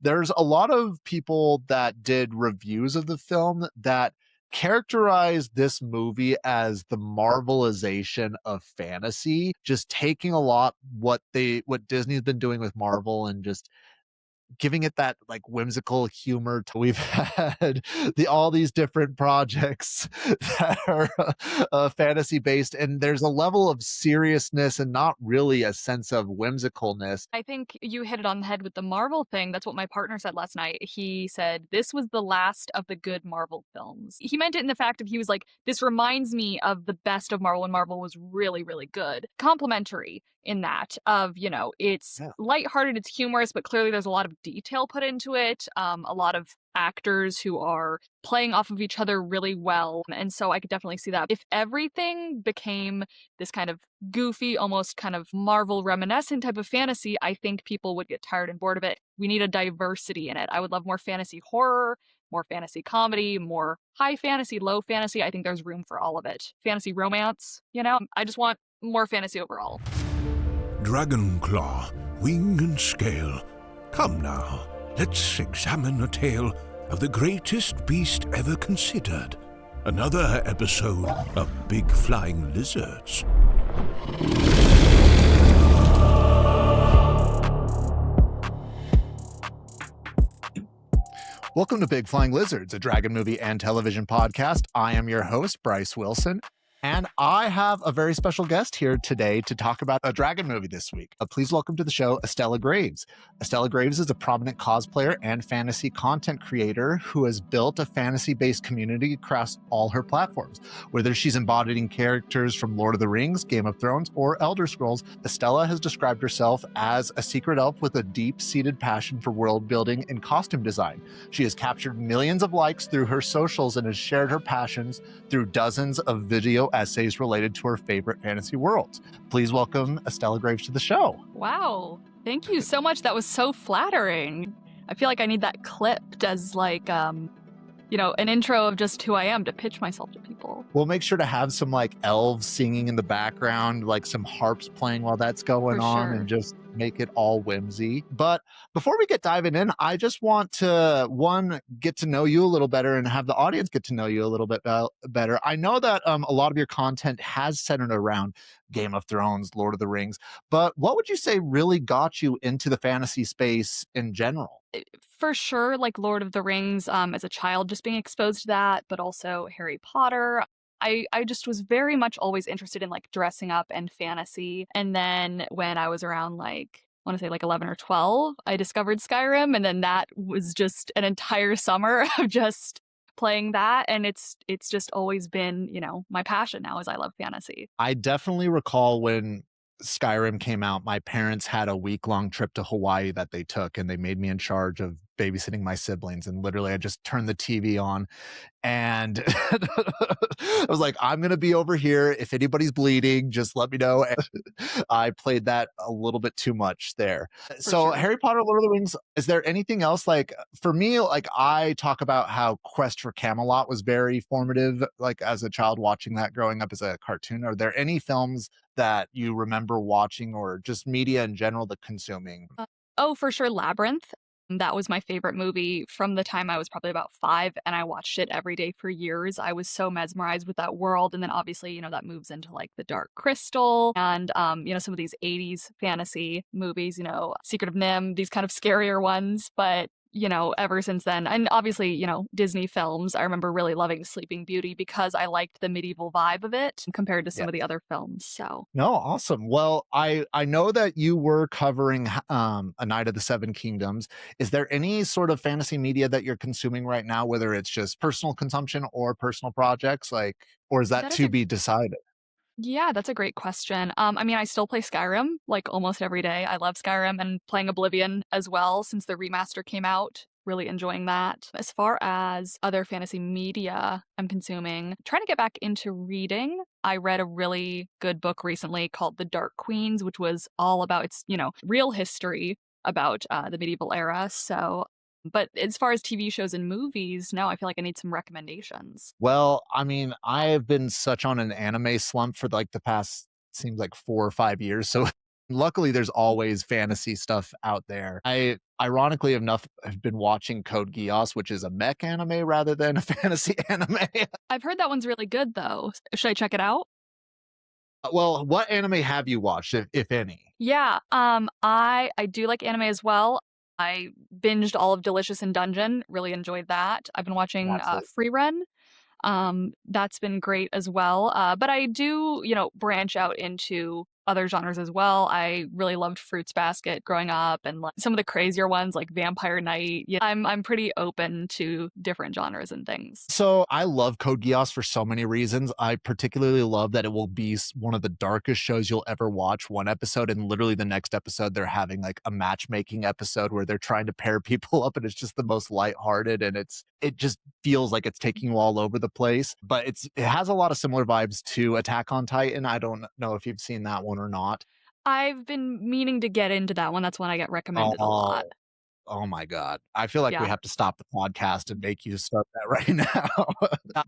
there's a lot of people that did reviews of the film that characterize this movie as the Marvelization of fantasy, just taking a lot what Disney's been doing with Marvel and just giving it that like whimsical humor. We've had all these different projects that are fantasy based, and there's a level of seriousness and not really a sense of whimsicalness. I think you hit it on the head with the Marvel thing. That's what my partner said last night. He said this was the last of the good Marvel films. He meant it in the fact of he was like, this reminds me of the best of Marvel when Marvel was really, really good. Complimentary in that of, it's Yeah. lighthearted, it's humorous, but clearly there's a lot of detail put into it. A lot of actors who are playing off of each other really well. And so I could definitely see that. If everything became this kind of goofy, almost kind of Marvel reminiscent type of fantasy, I think people would get tired and bored of it. We need a diversity in it. I would love more fantasy horror, more fantasy comedy, more high fantasy, low fantasy. I think there's room for all of it. Fantasy romance, I just want more fantasy overall. Dragonclaw, wing and scale. Come now, let's examine a tale of the greatest beast ever considered. Another episode of Big Flying Lizards. Welcome to Big Flying Lizards, a dragon movie and television podcast. I am your host, Bryce Wilson, and I have a very special guest here today to talk about a dragon movie this week. Please welcome to the show, Estella Graves. Estella Graves is a prominent cosplayer and fantasy content creator who has built a fantasy-based community across all her platforms. Whether she's embodying characters from Lord of the Rings, Game of Thrones, or Elder Scrolls, Estella has described herself as a secret elf with a deep-seated passion for world building and costume design. She has captured millions of likes through her socials and has shared her passions through dozens of video essays related to her favorite fantasy worlds. Please welcome Estella Graves to the show. Wow. Thank you so much. That was so flattering. I feel like I need that clipped as like, an intro of just who I am to pitch myself to people. We'll make sure to have some like elves singing in the background, like some harps playing while that's going on, and just make it all whimsy. But before we get diving in, I just want to, get to know you a little better and have the audience get to know you a little bit better. I know that a lot of your content has centered around Game of Thrones, Lord of the Rings, but what would you say really got you into the fantasy space in general? For sure, like Lord of the Rings, as a child, just being exposed to that, but also Harry Potter. I just was very much always interested in like dressing up and fantasy. And then when I was around like, I want to say like 11 or 12, I discovered Skyrim. And then that was just an entire summer of just playing that. And it's just always been, my passion now is I love fantasy. I definitely recall when Skyrim came out, my parents had a week-long trip to Hawaii that they took, and they made me in charge of babysitting my siblings. And literally, I just turned the TV on and I was like, I'm going to be over here. If anybody's bleeding, just let me know. And I played that a little bit too much there. So sure. Harry Potter, Lord of the Rings, is there anything else? Like for me, like I talk about how Quest for Camelot was very formative, like as a child watching that growing up as a cartoon. Are there any films that you remember watching or just media in general that consuming? Oh, for sure, Labyrinth. That was my favorite movie from the time I was probably about 5, and I watched it every day for years. I was so mesmerized with that world. And then obviously, that moves into like The Dark Crystal and, some of these 80s fantasy movies, Secret of Nim, these kind of scarier ones. But ever since then, and obviously, Disney films, I remember really loving Sleeping Beauty because I liked the medieval vibe of it compared to some of the other films. So No, awesome. Well, I know that you were covering A Night of the Seven Kingdoms. Is there any sort of fantasy media that you're consuming right now, whether it's just personal consumption or personal projects, or is that to be decided? Yeah, that's a great question. I still play Skyrim like almost every day. I love Skyrim and playing Oblivion as well since the remaster came out. Really enjoying that. As far as other fantasy media I'm consuming, trying to get back into reading. I read a really good book recently called The Dark Queens, which was all about real history about the medieval era. But as far as TV shows and movies, no, I feel like I need some recommendations. Well, I mean, I have been such on an anime slump for like the past seems like 4 or 5 years. So Luckily, there's always fantasy stuff out there. I ironically enough have been watching Code Geass, which is a mech anime rather than a fantasy anime. I've heard that one's really good though. Should I check it out? Well, what anime have you watched, if any? Yeah, I do like anime as well. I binged all of Delicious in Dungeon, really enjoyed that. I've been watching Absolutely. Free Run. That's been great as well. But I do, branch out into other genres as well. I really loved Fruits Basket growing up, and like some of the crazier ones like Vampire Knight. Yeah, I'm pretty open to different genres and things. So I love Code Geass for so many reasons. I particularly love that it will be one of the darkest shows you'll ever watch. One episode, and literally the next episode, they're having like a matchmaking episode where they're trying to pair people up, and it's just the most lighthearted, and it just feels like it's taking you all over the place. But it has a lot of similar vibes to Attack on Titan. I don't know if you've seen that one or not. I've been meaning to get into that one. That's one I get recommended a lot. Oh, oh my God. I feel like we Yeah. have to stop the podcast and make you start that right now.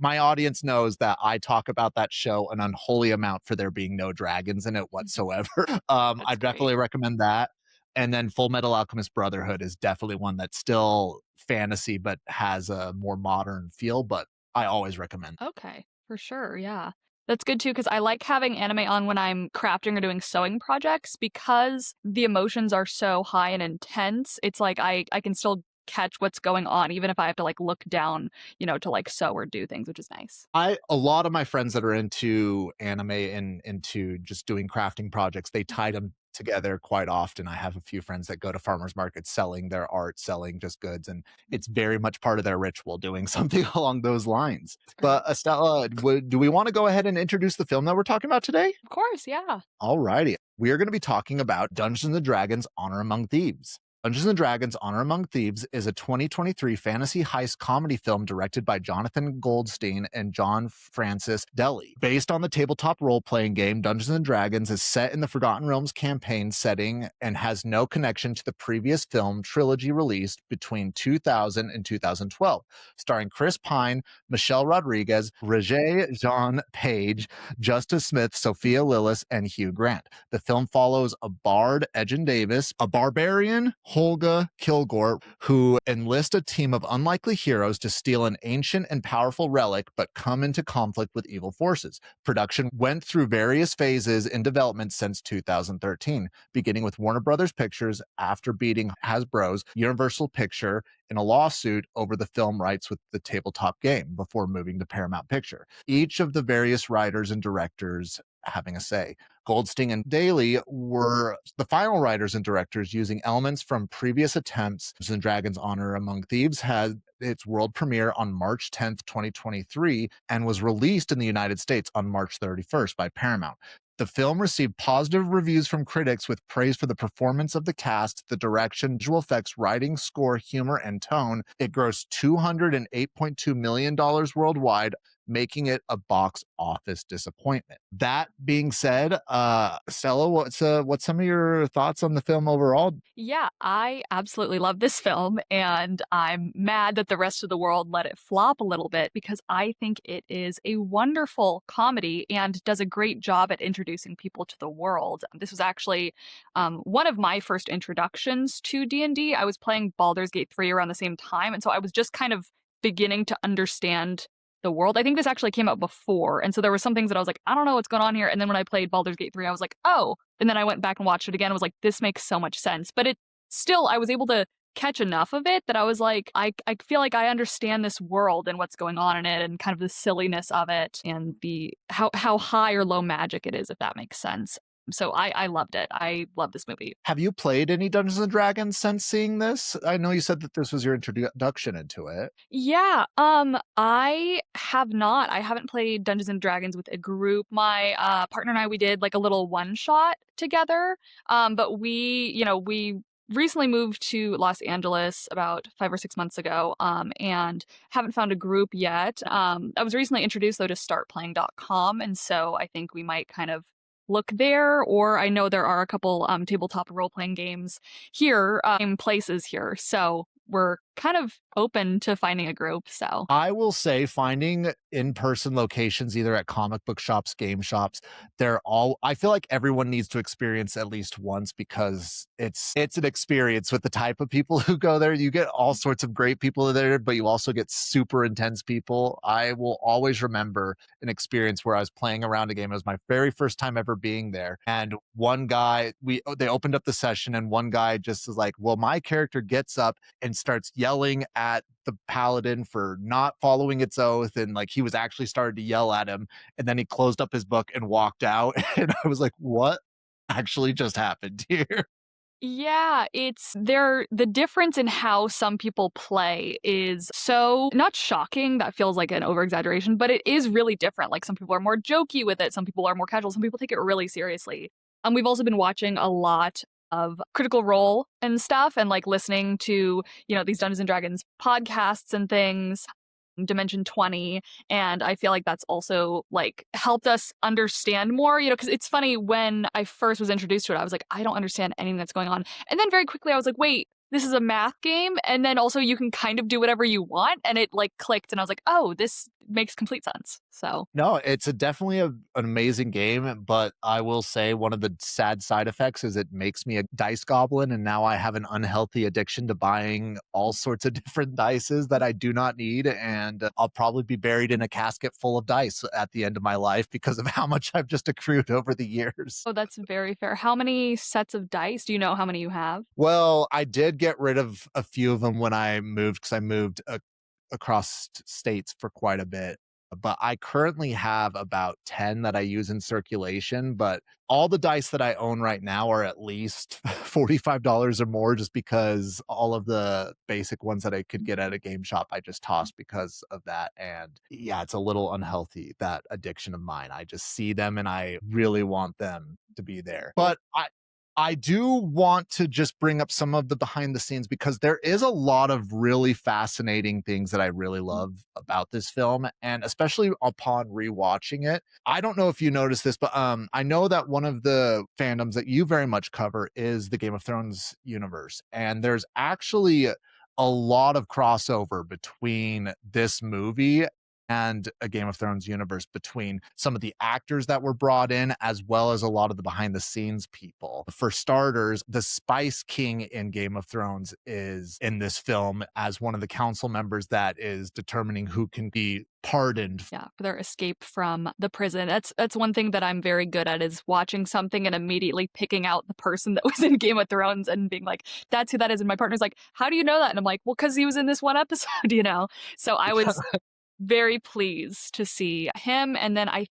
My audience knows that I talk about that show an unholy amount for there being no dragons in it whatsoever. That's I'd great. definitely recommend that. And then Full Metal Alchemist Brotherhood is definitely one that's still fantasy, but has a more modern feel, but I always recommend. Okay, for sure. Yeah. That's good too, because I like having anime on when I'm crafting or doing sewing projects because the emotions are so high and intense. It's like I can still catch what's going on, even if I have to like look down, to like sew or do things, which is nice. A lot of my friends that are into anime and into just doing crafting projects, they tie them together quite often. I have a few friends that go to farmers markets selling their art, selling just goods, and it's very much part of their ritual doing something along those lines. It's great. But Estella, do we want to go ahead and introduce the film that we're talking about today? Of course, yeah. All righty. We are going to be talking about Dungeons and Dragons Honor Among Thieves. Dungeons and Dragons Honor Among Thieves is a 2023 fantasy heist comedy film directed by Jonathan Goldstein and John Francis Deli. Based on the tabletop role-playing game, Dungeons and Dragons is set in the Forgotten Realms campaign setting and has no connection to the previous film trilogy released between 2000 and 2012, starring Chris Pine, Michelle Rodriguez, Roger Jean Page, Justice Smith, Sophia Lillis, and Hugh Grant. The film follows a bard, Edgin Davis, a barbarian, Holga Kilgore, who enlist a team of unlikely heroes to steal an ancient and powerful relic, but come into conflict with evil forces. Production went through various phases in development since 2013, beginning with Warner Brothers Pictures after beating Hasbro's Universal Picture in a lawsuit over the film rights with the tabletop game before moving to Paramount Picture. Each of the various writers and directors having a say. Goldstein and Daly were the final writers and directors, using elements from previous attempts. Dungeons and Dragons Honor Among Thieves had its world premiere on March 10th, 2023, and was released in the United States on March 31st by Paramount. The film received positive reviews from critics with praise for the performance of the cast, the direction, visual effects, writing, score, humor, and tone. It grossed $208.2 million worldwide, making it a box office disappointment. That being said, Stella, what's some of your thoughts on the film overall? Yeah, I absolutely love this film, and I'm mad that the rest of the world let it flop a little bit because I think it is a wonderful comedy and does a great job at introducing people to the world. This was actually one of my first introductions to D&D. I was playing Baldur's Gate 3 around the same time, and so I was just kind of beginning to understand the world. I think this actually came out before, and so there were some things that I was like, I don't know what's going on here. And then when I played Baldur's Gate 3, I was like, oh. And then I went back and watched it again. I was like, this makes so much sense. But I was able to catch enough of it that I was like, I feel like I understand this world and what's going on in it and kind of the silliness of it and the how high or low magic it is, if that makes sense. So I loved it. I love this movie. Have you played any Dungeons and Dragons since seeing this? I know you said that this was your introduction into it. Yeah, I have not. I haven't played Dungeons and Dragons with a group. My partner and I, we did like a little one shot together. But we recently moved to Los Angeles about 5 or 6 months ago. And haven't found a group yet. I was recently introduced though to startplaying.com, and so I think we might kind of look there, or I know there are a couple tabletop role-playing games here in places here. So we're kind of open to finding a group. So I will say finding in-person locations, either at comic book shops, game shops, I feel like everyone needs to experience at least once because it's an experience with the type of people who go there. You get all sorts of great people there, but you also get super intense people. I will always remember an experience where I was playing around a game. It was my very first time ever being there. And one guy, they opened up the session and one guy just was like, well, my character gets up and starts yelling at the paladin for not following its oath, and like he was actually started to yell at him, and then he closed up his book and walked out. And I was like, what actually just happened here? yeah, the difference in how some people play is so not shocking. That feels like an over exaggeration, but it is really different. Like some people are more jokey with it, some people are more casual, some people take it really seriously. We've also been watching a lot of Critical Role and stuff and like listening to, these Dungeons and Dragons podcasts and things. Dimension 20, and I feel like that's also like helped us understand more, because it's funny, when I first was introduced to it I was like, I don't understand anything that's going on, and then very quickly I was like, wait, this is a math game, and then also you can kind of do whatever you want, and it like clicked and I was like, oh, this makes complete sense. So No, it's definitely an amazing game, but I will say one of the sad side effects is it makes me a dice goblin, and now I have an unhealthy addiction to buying all sorts of different dices that I do not need, and I'll probably be buried in a casket full of dice at the end of my life because of how much I've just accrued over the years. oh, that's very fair. How many sets of dice? Do you know how many you have? Well, I did get rid of a few of them when I moved because I moved across states for quite a bit. But I currently have about 10 that I use in circulation. But all the dice that I own right now are at least $45 or more, just because all of the basic ones that I could get at a game shop, I just tossed because of that. And yeah, it's a little unhealthy, that addiction of mine. I just see them and I really want them to be there. But I do want to just bring up some of the behind the scenes because there is a lot of really fascinating things that I really love about this film. And especially upon rewatching it, I don't know if you noticed this, but I know that one of the fandoms that you very much cover is the Game of Thrones universe. And there's actually a lot of crossover between this movie and a Game of Thrones universe, between some of the actors that were brought in, as well as a lot of the behind the scenes people. For starters, the Spice King in Game of Thrones is in this film as one of the council members that is determining who can be pardoned. Yeah, for their escape from the prison. That's one thing that I'm very good at, is watching something and immediately picking out the person that was in Game of Thrones and being like, that's who that is. And my partner's like, how do you know that? And I'm like, well, because he was in this one episode. So I was very pleased to see him. And then I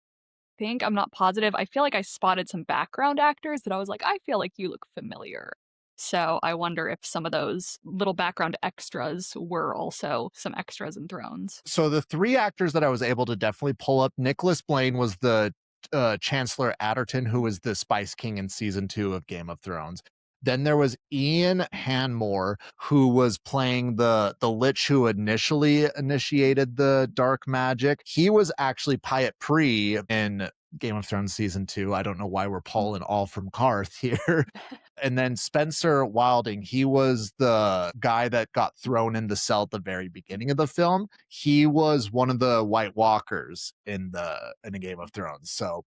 think, I'm not positive, I feel like I spotted some background actors that I was like, I feel like you look familiar. So I wonder if some of those little background extras were also some extras in Thrones. So the three actors that I was able to definitely pull up, Nicholas Blaine was the Chancellor Atherton, who was the Spice King in season 2 of Game of Thrones. Then there was Ian Hanmore, who was playing the Lich who initially initiated the dark magic. He was actually Pyat Pree in Game of Thrones season 2. I don't know why we're pulling all from Karth here. And then Spencer Wilding, he was the guy that got thrown in the cell at the very beginning of the film. He was one of the White Walkers in the Game of Thrones. So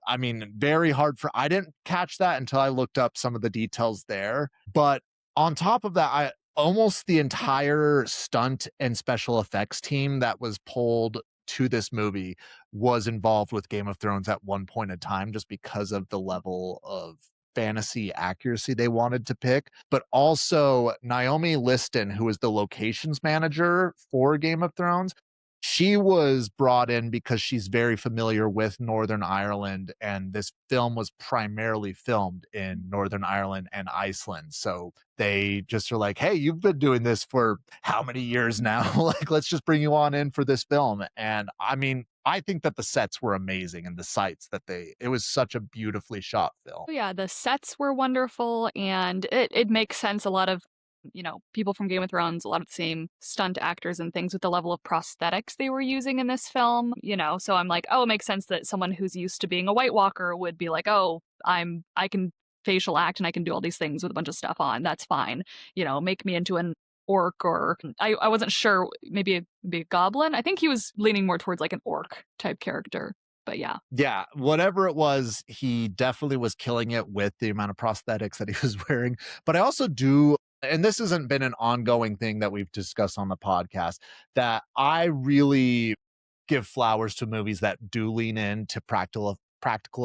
I mean, very hard I didn't catch that until I looked up some of the details there. But on top of that, almost the entire stunt and special effects team that was pulled to this movie was involved with Game of Thrones at one point in time, just because of the level of fantasy accuracy they wanted to pick. But also Naomi Liston, who is the locations manager for Game of Thrones, she was brought in because she's very familiar with Northern Ireland, and this film was primarily filmed in Northern Ireland and Iceland. So they just are like, hey, you've been doing this for how many years now? Like, let's just bring you on in for this film. And I mean, I think that the sets were amazing, and the sites that it was such a beautifully shot film. Yeah, the sets were wonderful, and it makes sense. A lot of people from Game of Thrones, a lot of the same stunt actors and things with the level of prosthetics they were using in this film, so I'm like, oh, it makes sense that someone who's used to being a White Walker would be like, oh, I can facial act and I can do all these things with a bunch of stuff on. That's fine. Make me into an orc, or I wasn't sure, maybe a goblin. I think he was leaning more towards like an orc type character. But yeah. Yeah, whatever it was, he definitely was killing it with the amount of prosthetics that he was wearing. But I also do, and this hasn't been an ongoing thing that we've discussed on the podcast, that I really give flowers to movies that do lean into practical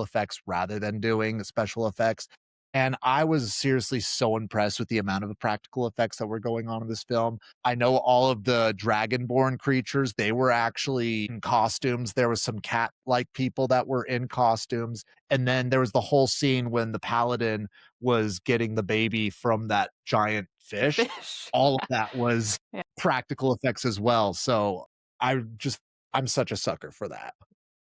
effects rather than doing special effects. And I was seriously so impressed with the amount of practical effects that were going on in this film. I know all of the dragonborn creatures, they were actually in costumes. There was some cat-like people that were in costumes. And then there was the whole scene when the paladin was getting the baby from that giant fish. All of that was practical effects as well. So I'm such a sucker for that.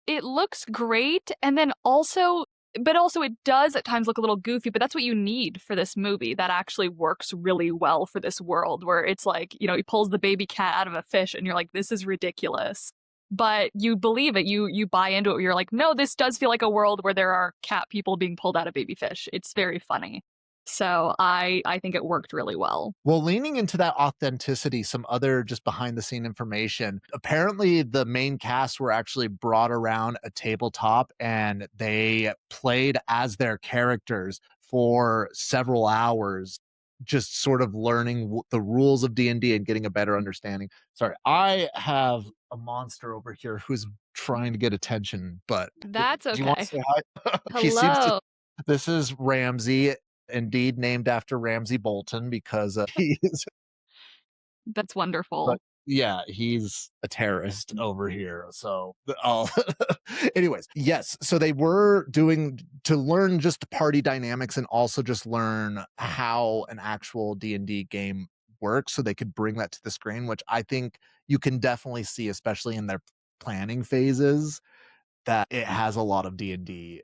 It looks great, and then also it does at times look a little goofy, but that's what you need for this movie. That actually works really well for this world, where it's like, you know, he pulls the baby cat out of a fish and you're like, this is ridiculous. But you believe it, you buy into it. You're like, no, this does feel like a world where there are cat people being pulled out of baby fish. It's very funny. So I think it worked really well. Well, leaning into that authenticity, some other just behind the scene information. Apparently, the main cast were actually brought around a tabletop and they played as their characters for several hours, just sort of learning the rules of D&D and getting a better understanding. Sorry, I have a monster over here who's trying to get attention, but That's do you want to okay. say hi? He seems to. This is Ramsey, indeed named after Ramsey Bolton, because he's That's wonderful. but yeah, he's a terrorist over here. So anyways, yes, so they were doing to learn just party dynamics and also just learn how an actual D&D game works, so they could bring that to the screen, which I think you can definitely see, especially in their planning phases, that it has a lot of D&D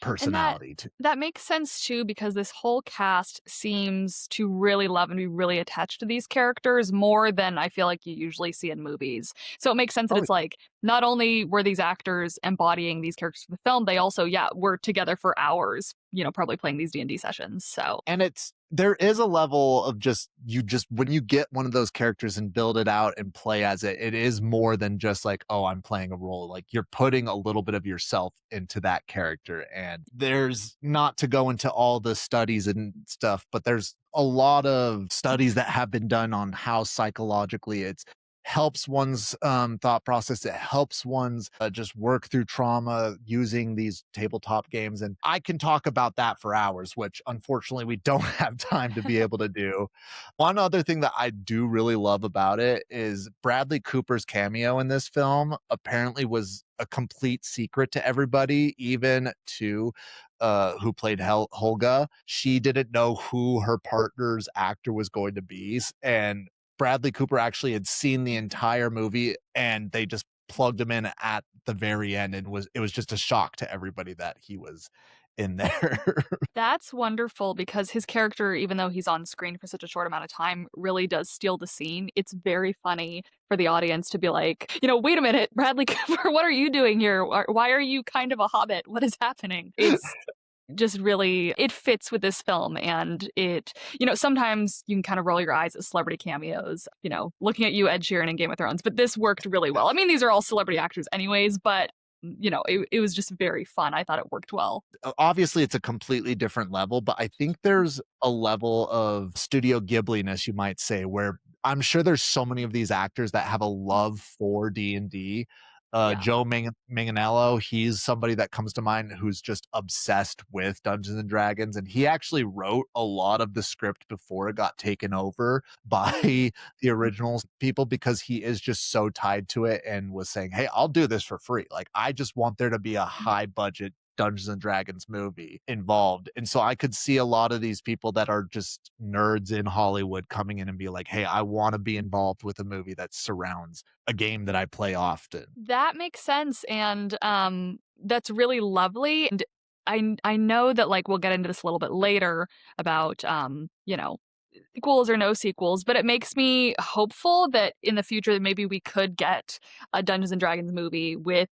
personality to. That makes sense too, because this whole cast seems to really love and be really attached to these characters more than I feel like you usually see in movies. So it makes sense that it's like, not only were these actors embodying these characters for the film, they also, were together for hours, you know, probably playing these D&D sessions. So, and there is a level of just when you get one of those characters and build it out and play as it is more than just like, oh, I'm playing a role. Like, you're putting a little bit of yourself into that character. And there's, not to go into all the studies and stuff, but there's a lot of studies that have been done on how psychologically it's helps one's thought process. It helps one's just work through trauma using these tabletop games. And I can talk about that for hours, which unfortunately we don't have time to be able to do. One other thing that I do really love about it is Bradley Cooper's cameo in this film apparently was a complete secret to everybody, even to who played Holga. She didn't know who her partner's actor was going to be. And Bradley Cooper actually had seen the entire movie and they just plugged him in at the very end, and it was just a shock to everybody that he was in there. that's wonderful, because his character, even though he's on screen for such a short amount of time, really does steal the scene. It's very funny for the audience to be like, you know, wait a minute, Bradley Cooper, what are you doing here? Why are you kind of a hobbit? What is happening? It's just really, it fits with this film. And it, you know, sometimes you can kind of roll your eyes at celebrity cameos, you know, looking at you, Ed Sheeran in Game of Thrones, but this worked really well. I mean, these are all celebrity actors anyways, but you know, it was just very fun. I thought it worked well. Obviously, it's a completely different level, but I think there's a level of Studio Ghibli-ness, you might say, where I'm sure there's so many of these actors that have a love for D&D. Joe Manganiello, he's somebody that comes to mind who's just obsessed with Dungeons and Dragons, and he actually wrote a lot of the script before it got taken over by the original people, because he is just so tied to it and was saying, hey, I'll do this for free. Like, I just want there to be a high budget Dungeons and Dragons movie involved. And so I could see a lot of these people that are just nerds in Hollywood coming in and be like, hey, I want to be involved with a movie that surrounds a game that I play often. That makes sense. And that's really lovely. And I know that, like, we'll get into this a little bit later about, you know, sequels or no sequels, but it makes me hopeful that in the future maybe we could get a Dungeons and Dragons movie with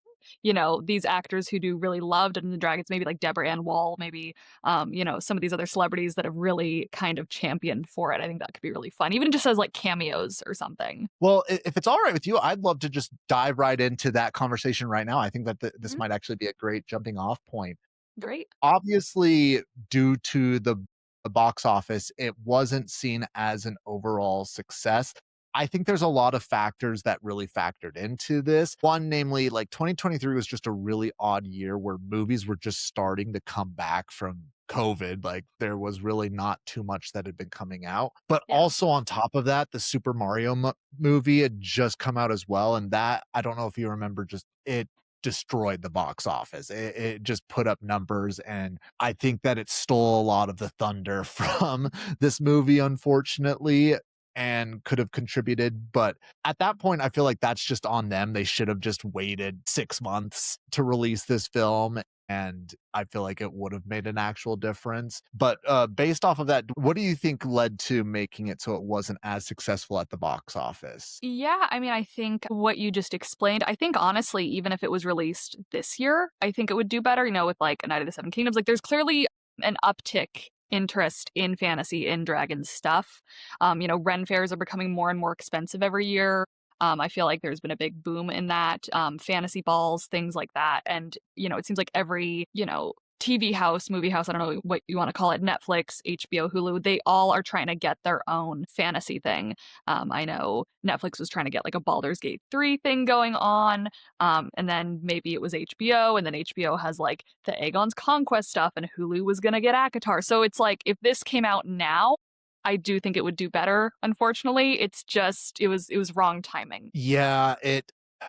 these actors who do really love Dungeons and Dragons, maybe like Deborah Ann Wall, maybe, some of these other celebrities that have really kind of championed for it. I think that could be really fun, even just as like cameos or something. Well, if it's all right with you, I'd love to just dive right into that conversation right now. I think that this Mhm. might actually be a great jumping off point. Great. Obviously, due to the box office, it wasn't seen as an overall success. I think there's a lot of factors that really factored into this. One, namely, like 2023 was just a really odd year where movies were just starting to come back from COVID. Like there was really not too much that had been coming out. But Yeah. also on top of that, the Super Mario movie had just come out as well. And that, I don't know if you remember, just it destroyed the box office. It just put up numbers, and I think that it stole a lot of the thunder from this movie, unfortunately, and could have contributed. But at that point, I feel like that's just on them. They should have just waited 6 months to release this film. And I feel like it would have made an actual difference. But based off of that, what do you think led to making it so it wasn't as successful at the box office? Yeah, I mean, I think what you just explained, I think honestly, even if it was released this year, I think it would do better, with like A Knight of the Seven Kingdoms. Like there's clearly an uptick interest in fantasy, in dragon stuff. Ren fairs are becoming more and more expensive every year. I feel like there's been a big boom in that. Fantasy balls, things like that. And, it seems like every, TV house, movie house, I don't know what you want to call it, Netflix, HBO, Hulu, they all are trying to get their own fantasy thing. I know Netflix was trying to get like a Baldur's Gate 3 thing going on. And then maybe it was HBO, and then HBO has like the Aegon's Conquest stuff, and Hulu was going to get ACOTAR. So it's like, if this came out now, I do think it would do better. Unfortunately, it's just, it was wrong timing. Yeah,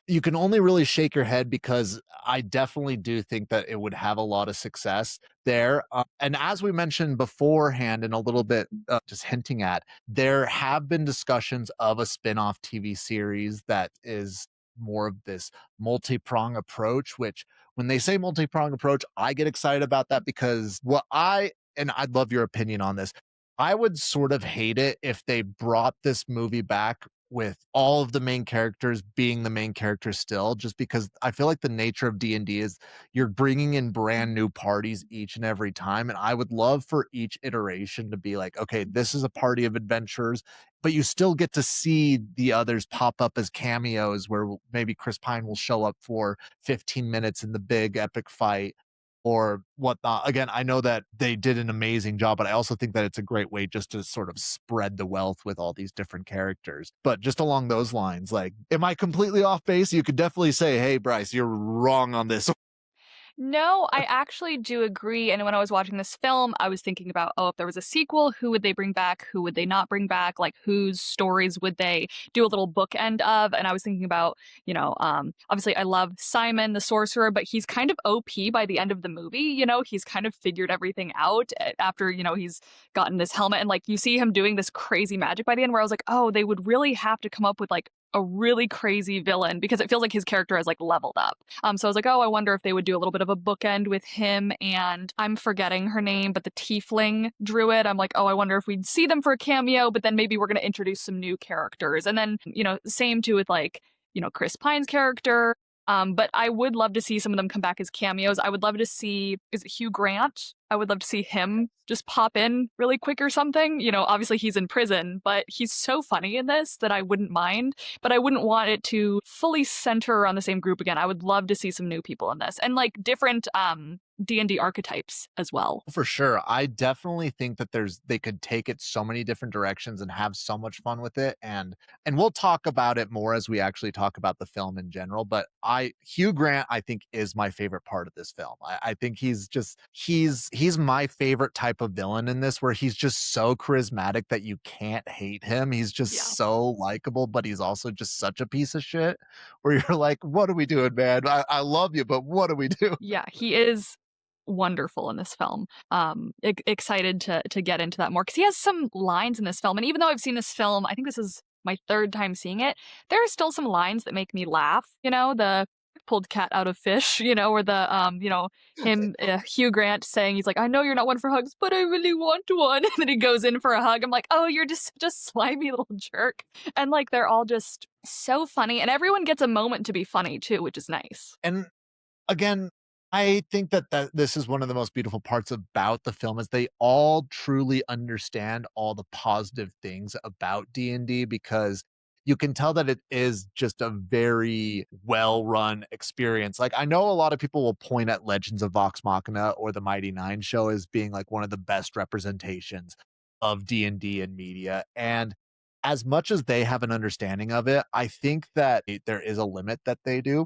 you can only really shake your head because I definitely do think that it would have a lot of success there. And as we mentioned beforehand and a little bit just hinting at, there have been discussions of a spin-off TV series that is more of this multi-prong approach, which when they say multi-prong approach, I get excited about that because and I'd love your opinion on this. I would sort of hate it if they brought this movie back with all of the main characters being the main characters still, just because I feel like the nature of D&D is you're bringing in brand new parties each and every time, and I would love for each iteration to be like, okay, this is a party of adventurers, but you still get to see the others pop up as cameos where maybe Chris Pine will show up for 15 minutes in the big epic fight or whatnot. Again, I know that they did an amazing job, but I also think that it's a great way just to sort of spread the wealth with all these different characters. But just along those lines, like, am I completely off base? You could definitely say, hey, Bryce, you're wrong on this. No, I actually do agree. And when I was watching this film, I was thinking about, oh, if there was a sequel, who would they bring back? Who would they not bring back? Like, whose stories would they do a little bookend of? And I was thinking about, obviously I love Simon the sorcerer, but he's kind of OP by the end of the movie. He's kind of figured everything out after, he's gotten this helmet. And like, you see him doing this crazy magic by the end where I was like, oh, they would really have to come up with like a really crazy villain because it feels like his character has like leveled up. So I was like, oh, I wonder if they would do a little bit of a bookend with him and I'm forgetting her name, but the tiefling druid. I'm like, oh, I wonder if we'd see them for a cameo, but then maybe we're going to introduce some new characters. And then, same too with like, Chris Pine's character. But I would love to see some of them come back as cameos. I would love to see, is it Hugh Grant? I would love to see him just pop in really quick or something. Obviously he's in prison, but he's so funny in this that I wouldn't mind. But I wouldn't want it to fully center on the same group again. I would love to see some new people in this and like different D&D archetypes as well. For sure. I definitely think that they could take it so many different directions and have so much fun with it. And we'll talk about it more as we actually talk about the film in general. But Hugh Grant, I think, is my favorite part of this film. I think he's my favorite type of villain in this, where he's just so charismatic that you can't hate him. He's just so likable, but he's also just such a piece of shit where you're like, what are we doing, man? I love you, but what do we do? Yeah, he is wonderful in this film. Excited to get into that more because he has some lines in this film. And even though I've seen this film, I think this is my third time seeing it, there are still some lines that make me laugh. The pulled cat out of fish, or the him Hugh Grant saying, he's like, I know you're not one for hugs, but I really want one. And then he goes in for a hug. I'm like, oh, you're just slimy little jerk. And like they're all just so funny, and everyone gets a moment to be funny too, which is nice. And again, I think that this is one of the most beautiful parts about the film is they all truly understand all the positive things about D&D because you can tell that it is just a very well-run experience. Like, I know a lot of people will point at Legends of Vox Machina or the Mighty Nine show as being like one of the best representations of D&D in media, and as much as they have an understanding of it, I think that there is a limit that they do.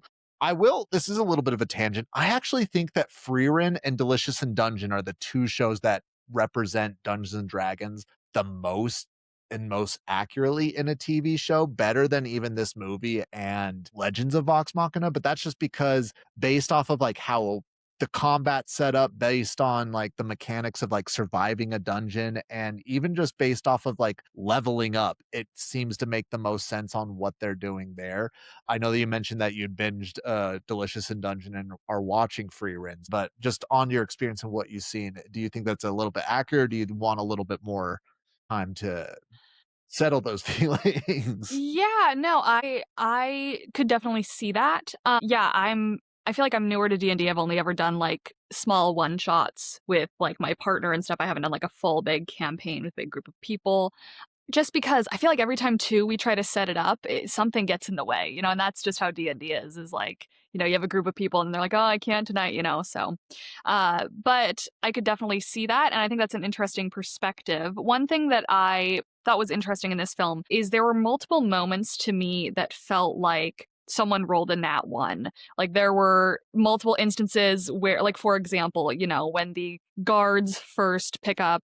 This is a little bit of a tangent. I actually think that Freerin and Delicious in Dungeon are the two shows that represent Dungeons and Dragons the most and most accurately in a TV show, better than even this movie and Legends of Vox Machina. But that's just because based off of like how the combat setup, based on like the mechanics of like surviving a dungeon, and even just based off of like leveling up, it seems to make the most sense on what they're doing there. I know that you mentioned that you'd binged Delicious in Dungeon and are watching Free Rins, but just on your experience and what you've seen, do you think that's a little bit accurate? Or do you want a little bit more time to settle those feelings? Yeah, no, I could definitely see that. Yeah, I feel like I'm newer to D&D. I've only ever done like small one shots with like my partner and stuff. I haven't done like a full big campaign with a big group of people. Just because I feel like every time too we try to set it up, something gets in the way, and that's just how D&D is like, you have a group of people and they're like, oh, I can't tonight, so but I could definitely see that, and I think that's an interesting perspective. One thing that I thought was interesting in this film is there were multiple moments to me that felt like someone rolled a nat one. Like there were multiple instances where, like, for example, when the guards first pick up,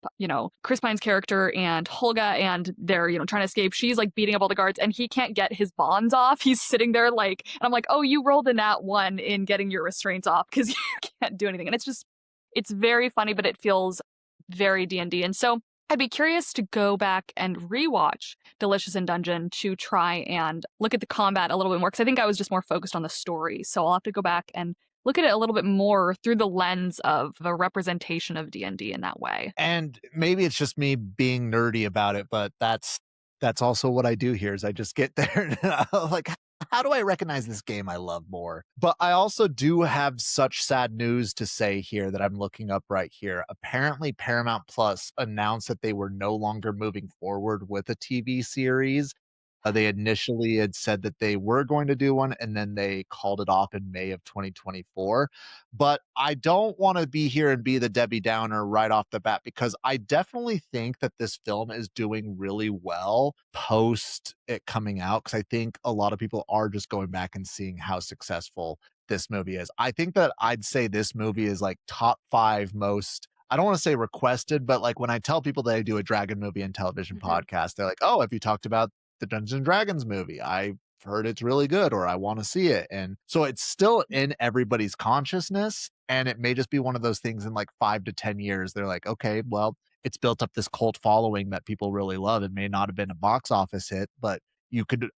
Chris Pine's character and Holga, and they're, trying to escape. She's like beating up all the guards and he can't get his bonds off. He's sitting there like, and I'm like, oh, you rolled a nat one in getting your restraints off because you can't do anything. And it's very funny, but it feels very D&D. And so I'd be curious to go back and rewatch Delicious in Dungeon to try and look at the combat a little bit more, because I think I was just more focused on the story. So I'll have to go back and look at it a little bit more through the lens of a representation of D&D in that way. And maybe it's just me being nerdy about it, but that's also what I do here is I just get there and I'm like, how do I recognize this game I love more? But I also do have such sad news to say here that I'm looking up right here. Apparently, Paramount Plus announced that they were no longer moving forward with a TV series. They initially had said that they were going to do one, and then they called it off in May of 2024. But I don't want to be here and be the Debbie Downer right off the bat, because I definitely think that this film is doing really well post it coming out, because I think a lot of people are just going back and seeing how successful this movie is. I think that I'd say this movie is like top 5 most, I don't want to say requested, but like when I tell people that I do a dragon movie and television podcast, they're like, "Oh, have you talked about the Dungeons and Dragons movie? I've heard it's really good, or I want to see it." And so it's still in everybody's consciousness. And it may just be one of those things in like 5 to 10 years. They're like, okay, well, it's built up this cult following that people really love. It may not have been a box office hit, but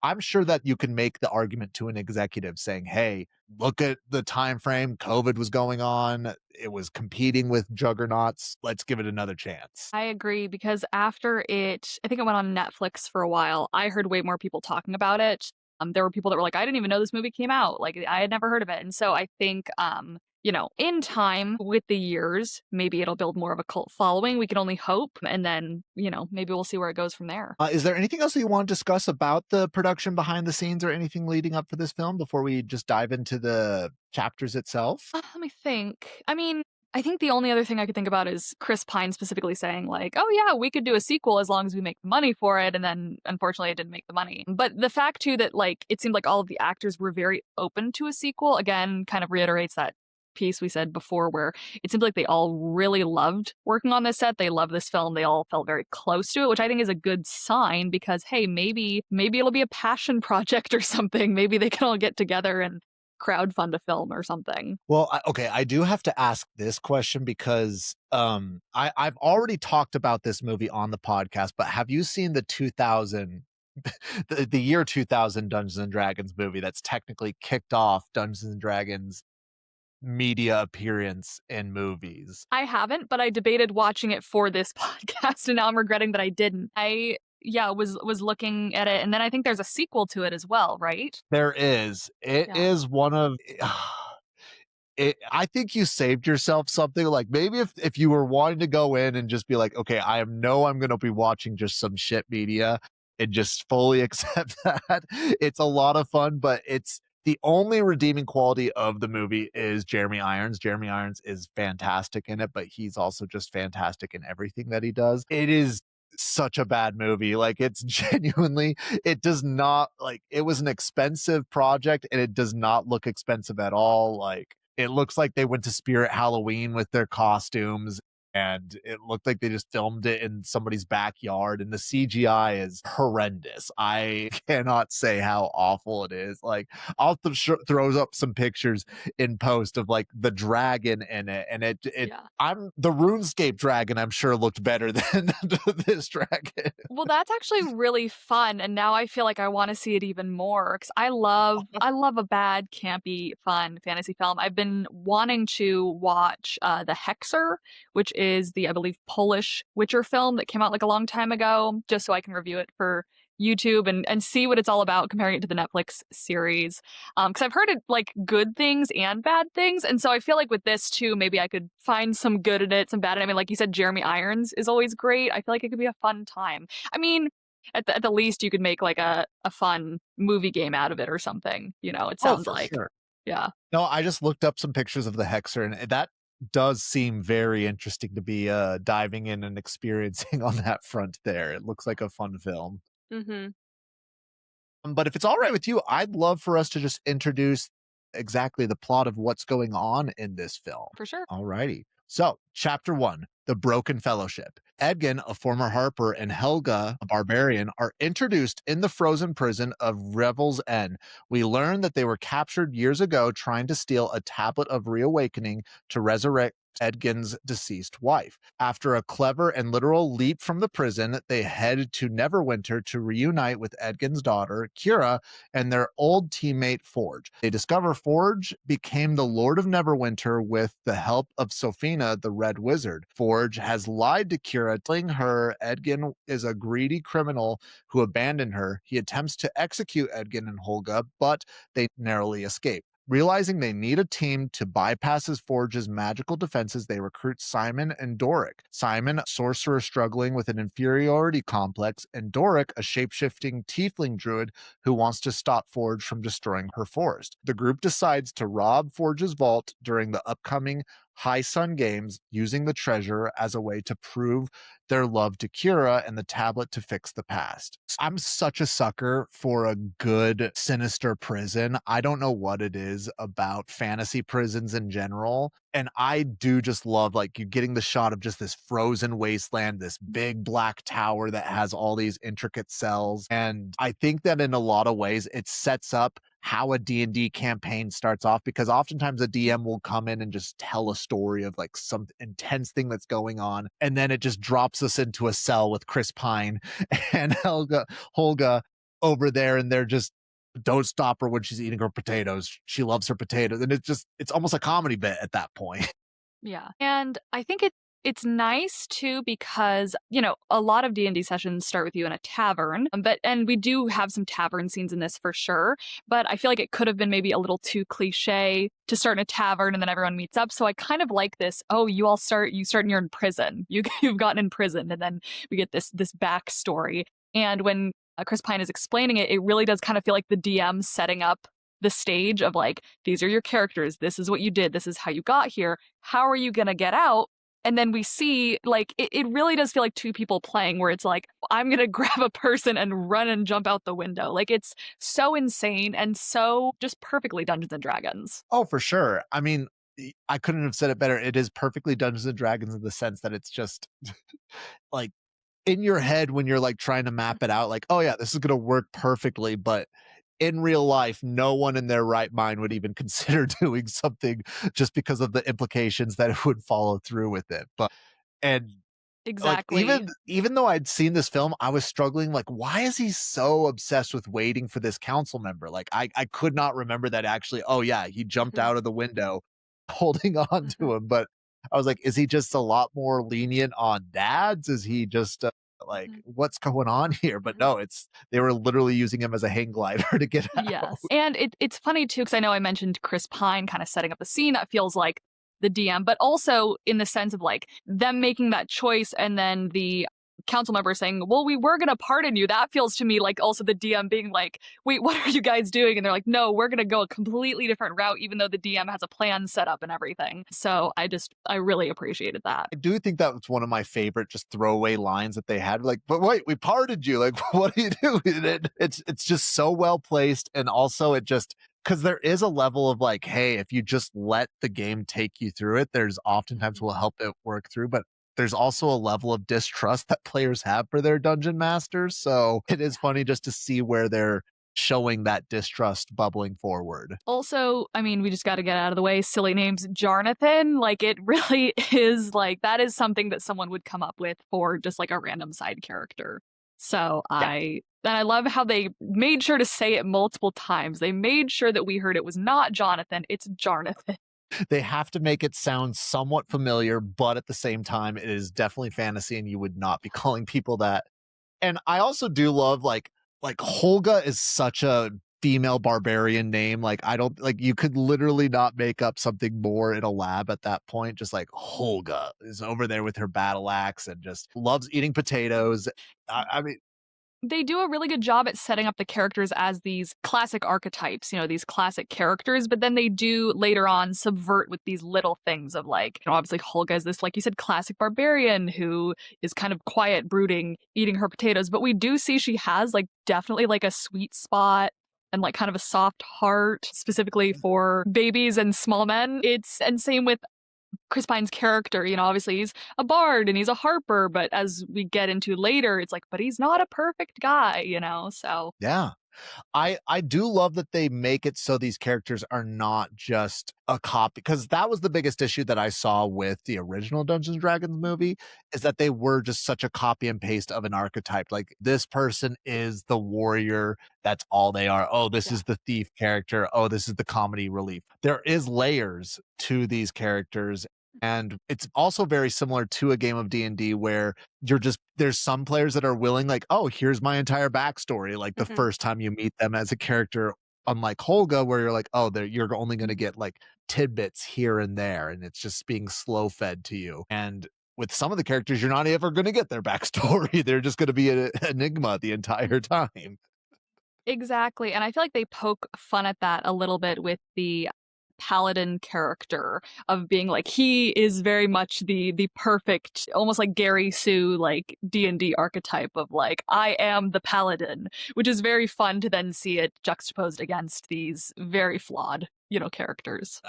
I'm sure that you can make the argument to an executive saying, hey, look at the time frame. COVID was going on. It was competing with juggernauts. Let's give it another chance. I agree, because after I think it went on Netflix for a while, I heard way more people talking about it. There were people that were like, I didn't even know this movie came out. Like, I had never heard of it. And so I think, in time, with the years, maybe it'll build more of a cult following. We can only hope. And then, maybe we'll see where it goes from there. Is there anything else that you want to discuss about the production behind the scenes or anything leading up for this film before we just dive into the chapters itself? Let me think. I mean, I think the only other thing I could think about is Chris Pine specifically saying like, oh yeah, we could do a sequel as long as we make the money for it. And then unfortunately it didn't make the money. But the fact too that like it seemed like all of the actors were very open to a sequel, again, kind of reiterates that piece we said before, where it seems like they all really loved working on this set. They love this film. They all felt very close to it, which I think is a good sign, because hey, maybe it'll be a passion project or something. Maybe they can all get together and crowdfund a film or something. Well, okay, I do have to ask this question because I've already talked about this movie on the podcast, but have you seen the 2000 the year 2000 Dungeons and Dragons movie that's technically kicked off Dungeons and Dragons media appearance in movies? I haven't, but I debated watching it for this podcast, and now I'm regretting that I didn't. I was looking at it, and then I think there's a sequel to it as well, right? There is. It Yeah. is one of I think you saved yourself something. Like maybe if you were wanting to go in and just be like, okay, I'm going to be watching just some shit media and just fully accept that. It's a lot of fun, but it's the only redeeming quality of the movie is Jeremy Irons. Jeremy Irons is fantastic in it, but he's also just fantastic in everything that he does. It is such a bad movie. Like it's genuinely, it does not like it was an expensive project and it does not look expensive at all. Like it looks like they went to Spirit Halloween with their costumes and it looked like they just filmed it in somebody's backyard and the CGI is horrendous. I cannot say how awful it is. Like I'll throw up some pictures in post of like the dragon in it and Yeah. I'm the RuneScape dragon I'm sure looked better than this dragon. Well, that's actually really fun, and now I feel like I want to see it even more because I love a bad, campy, fun fantasy film. I've been wanting to watch The Hexer, which is the, I believe, Polish Witcher film that came out like a long time ago, just so I can review it for YouTube and see what it's all about, comparing it to the Netflix series. Because I've heard it like good things and bad things, and so I feel like with this too, maybe I could find some good in it, some bad in it. I mean, like you said, Jeremy Irons is always great. I feel like it could be a fun time. I mean, at the least, you could make like a fun movie game out of it or something. You know, it Oh, sounds for like. sure. Yeah. No, I just looked up some pictures of the Hexer, and that does seem very interesting to be diving in and experiencing on that front there. It looks like a fun film. Mm-hmm. But if it's all right with you, I'd love for us to just introduce exactly the plot of what's going on in this film. For sure. All righty. So, chapter 1, The Broken Fellowship. Edgin, a former harper, and Helga, a barbarian, are introduced in the frozen prison of Revel's End. We learn that they were captured years ago trying to steal a tablet of reawakening to resurrect Edgin's deceased wife. After a clever and literal leap from the prison, they head to Neverwinter to reunite with Edgin's daughter, Kira, and their old teammate, Forge. They discover Forge became the Lord of Neverwinter with the help of Sophina, the Red Wizard. Forge has lied to Kira, telling her Edgin is a greedy criminal who abandoned her. He attempts to execute Edgin and Holga, but they narrowly escape. Realizing they need a team to bypass Forge's magical defenses, they recruit Simon and Doric. Simon, a sorcerer struggling with an inferiority complex, and Doric, a shape-shifting tiefling druid who wants to stop Forge from destroying her forest. The group decides to rob Forge's vault during the upcoming High Sun Games, using the treasure as a way to prove their love to Kira and the tablet to fix the past. I'm such a sucker for a good Sinister prison. I don't know what it is about fantasy prisons in general. And I do just love like you getting the shot of just this frozen wasteland, this big black tower that has all these intricate cells. And I think that in a lot of ways it sets up how a D&D campaign starts off, because oftentimes a DM will come in and just tell a story of like some intense thing that's going on, and then it just drops us into a cell with Chris Pine and Holga over there, and they're just, don't stop her when she's eating her potatoes. She loves her potatoes. And it's almost a comedy bit at that point. Yeah. And I think it's nice too because, you know, a lot of D&D sessions start with you in a tavern, and we do have some tavern scenes in this for sure, but I feel like it could have been maybe a little too cliche to start in a tavern and then everyone meets up. So I kind of like this, oh, you start and you're in prison. You've gotten in prison, and then we get this backstory. And when Chris Pine is explaining it, it really does kind of feel like the DM setting up the stage of like, these are your characters, this is what you did, this is how you got here, how are you gonna get out? And then we see, like, it really does feel like two people playing, where it's like, I'm going to grab a person and run and jump out the window. Like, it's so insane and so just perfectly Dungeons and Dragons. Oh, for sure. I mean, I couldn't have said it better. It is perfectly Dungeons and Dragons in the sense that it's just like in your head when you're like trying to map it out, like, oh yeah, this is going to work perfectly. But in real life, no one in their right mind would even consider doing something just because of the implications that it would follow through with it. But, and Exactly. like even though I'd seen this film, I was struggling, like, why is he so obsessed with waiting for this council member? Like I could not remember that actually, oh yeah, he jumped out of the window holding on to him. But I was like, is he just a lot more lenient on dads? Is he just Like, Mhm. what's going on here? But Mhm. no, they were literally using him as a hang glider to get out. Yes. And it's funny too, because I know I mentioned Chris Pine kind of setting up the scene. That feels like the DM, but also in the sense of like them making that choice and then the council member saying, well, we were going to pardon you. That feels to me like also the DM being like, wait, what are you guys doing? And they're like, no, we're going to go a completely different route, even though the DM has a plan set up and everything. So I really appreciated that. I do think that was one of my favorite just throwaway lines that they had. Like, but wait, we pardoned you. Like, what are you doing? It's just so well placed, and also it just because there is a level of like, hey, if you just let the game take you through it, there's oftentimes will help it work through, but there's also a level of distrust that players have for their dungeon masters. So it is funny just to see where they're showing that distrust bubbling forward. Also, I mean, we just got to get out of the way. Silly names, Jarnathan. Like, it really is like that is something that someone would come up with for just like a random side character. So Yeah. I love how they made sure to say it multiple times. They made sure that we heard it was not Jonathan, it's Jarnathan. They have to make it sound somewhat familiar, but at the same time, it is definitely fantasy, and you would not be calling people that. And I also do love like Holga is such a female barbarian name. Like I don't like you could literally not make up something more in a lab at that point. Just like Holga is over there with her battle axe and just loves eating potatoes. I mean, They do a really good job at setting up the characters as these classic archetypes, these classic characters, but then they do later on subvert with these little things of like, obviously Holga is this, like you said, classic barbarian who is kind of quiet, brooding, eating her potatoes, but we do see she has like definitely like a sweet spot and like kind of a soft heart specifically for babies and small men. And same with Chris Pine's character, obviously he's a bard and he's a harper, but as we get into later, it's like, but he's not a perfect guy. So yeah. I do love that they make it so these characters are not just a copy, because that was the biggest issue that I saw with the original Dungeons and Dragons movie, is that they were just such a copy and paste of an archetype. Like this person is the warrior, that's all they are. Oh, this yeah. is the thief character. Oh, this is the comedy relief. There is layers to these characters. And it's also very similar to a game of D&D where there's some players that are willing, like, oh, here's my entire backstory. Like the Mhm. first time you meet them as a character, unlike Holga, where you're like, oh, you're only going to get like tidbits here and there. And it's just being slow fed to you. And with some of the characters, you're not ever going to get their backstory. They're just going to be an enigma the entire time. Exactly. And I feel like they poke fun at that a little bit with the paladin character of being like he is very much the perfect, almost like Gary Sue, like D&D archetype of like I am the paladin, which is very fun to then see it juxtaposed against these very flawed characters.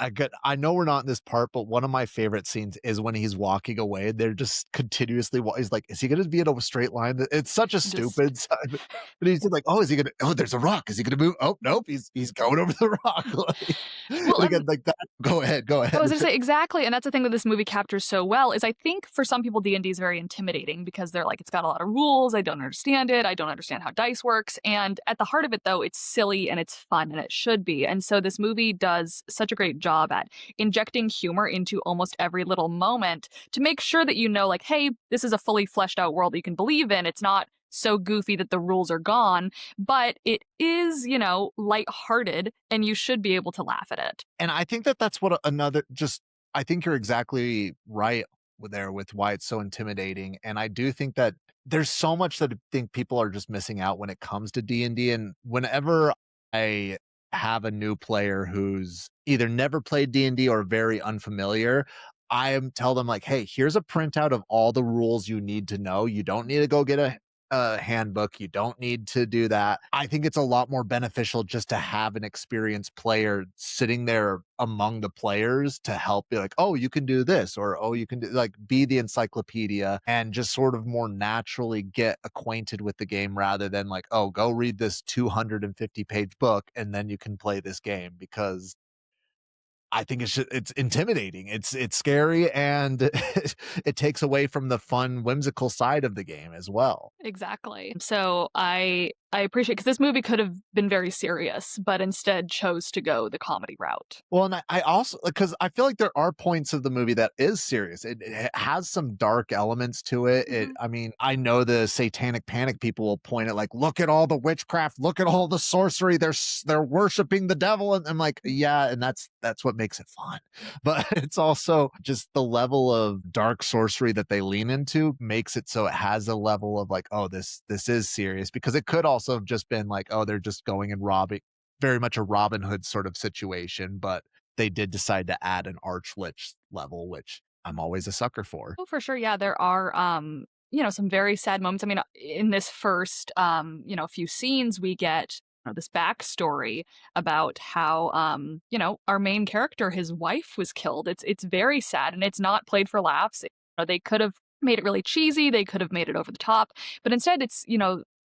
I know we're not in this part, but one of my favorite scenes is when he's walking away. They're just continuously. He's like, is he going to be in a straight line? It's such a Just stupid side, but he's like, oh, is he going to? Oh, there's a rock. Is he going to move? Oh, nope, he's going over the rock. well, Like, like that. Go ahead. Go I was ahead. gonna say exactly, and that's the thing that this movie captures so well is I think for some people D&D is very intimidating because they're like it's got a lot of rules, I don't understand it, I don't understand how dice works, and at the heart of it though, it's silly and it's fun and it should be. And so this movie does such a great job at injecting humor into almost every little moment to make sure that like, hey, this is a fully fleshed out world that you can believe in. It's not so goofy that the rules are gone, but it is, lighthearted and you should be able to laugh at it. And I think that's what I think you're exactly right there with why it's so intimidating. And I do think that there's so much that I think people are just missing out when it comes to D&D. And whenever I have a new player who's either never played D&D or very unfamiliar, tell them like, hey, here's a printout of all the rules you need to know. You don't need to go get a handbook. You don't need to do that. I think it's a lot more beneficial just to have an experienced player sitting there among the players to help be like, oh, you can do this, or oh, you can do, like be the encyclopedia and just sort of more naturally get acquainted with the game rather than like, oh, go read this 250-page book and then you can play this game, because I think it's intimidating. It's scary, and it takes away from the fun, whimsical side of the game as well. Exactly. So I I appreciate, because this movie could have been very serious, but instead chose to go the comedy route. Well, and I also, because I feel like there are points of the movie that is serious. It has some dark elements to it. Mhm. I mean, I know the satanic panic people will point at like, look at all the witchcraft, look at all the sorcery. They're worshiping the devil, and I'm like, yeah, and that's what makes it fun. But it's also just the level of dark sorcery that they lean into makes it so it has a level of like, oh, this is serious, because it could also have just been like, oh, they're just going and robbing, very much a Robin Hood sort of situation, but they did decide to add an archlich level, which I'm always a sucker for. Oh, for sure. Yeah, there are some very sad moments. I mean, in this first few scenes, we get this backstory about how our main character, his wife was killed. It's very sad, and it's not played for laughs. They could have made it really cheesy, they could have made it over the top, but instead it's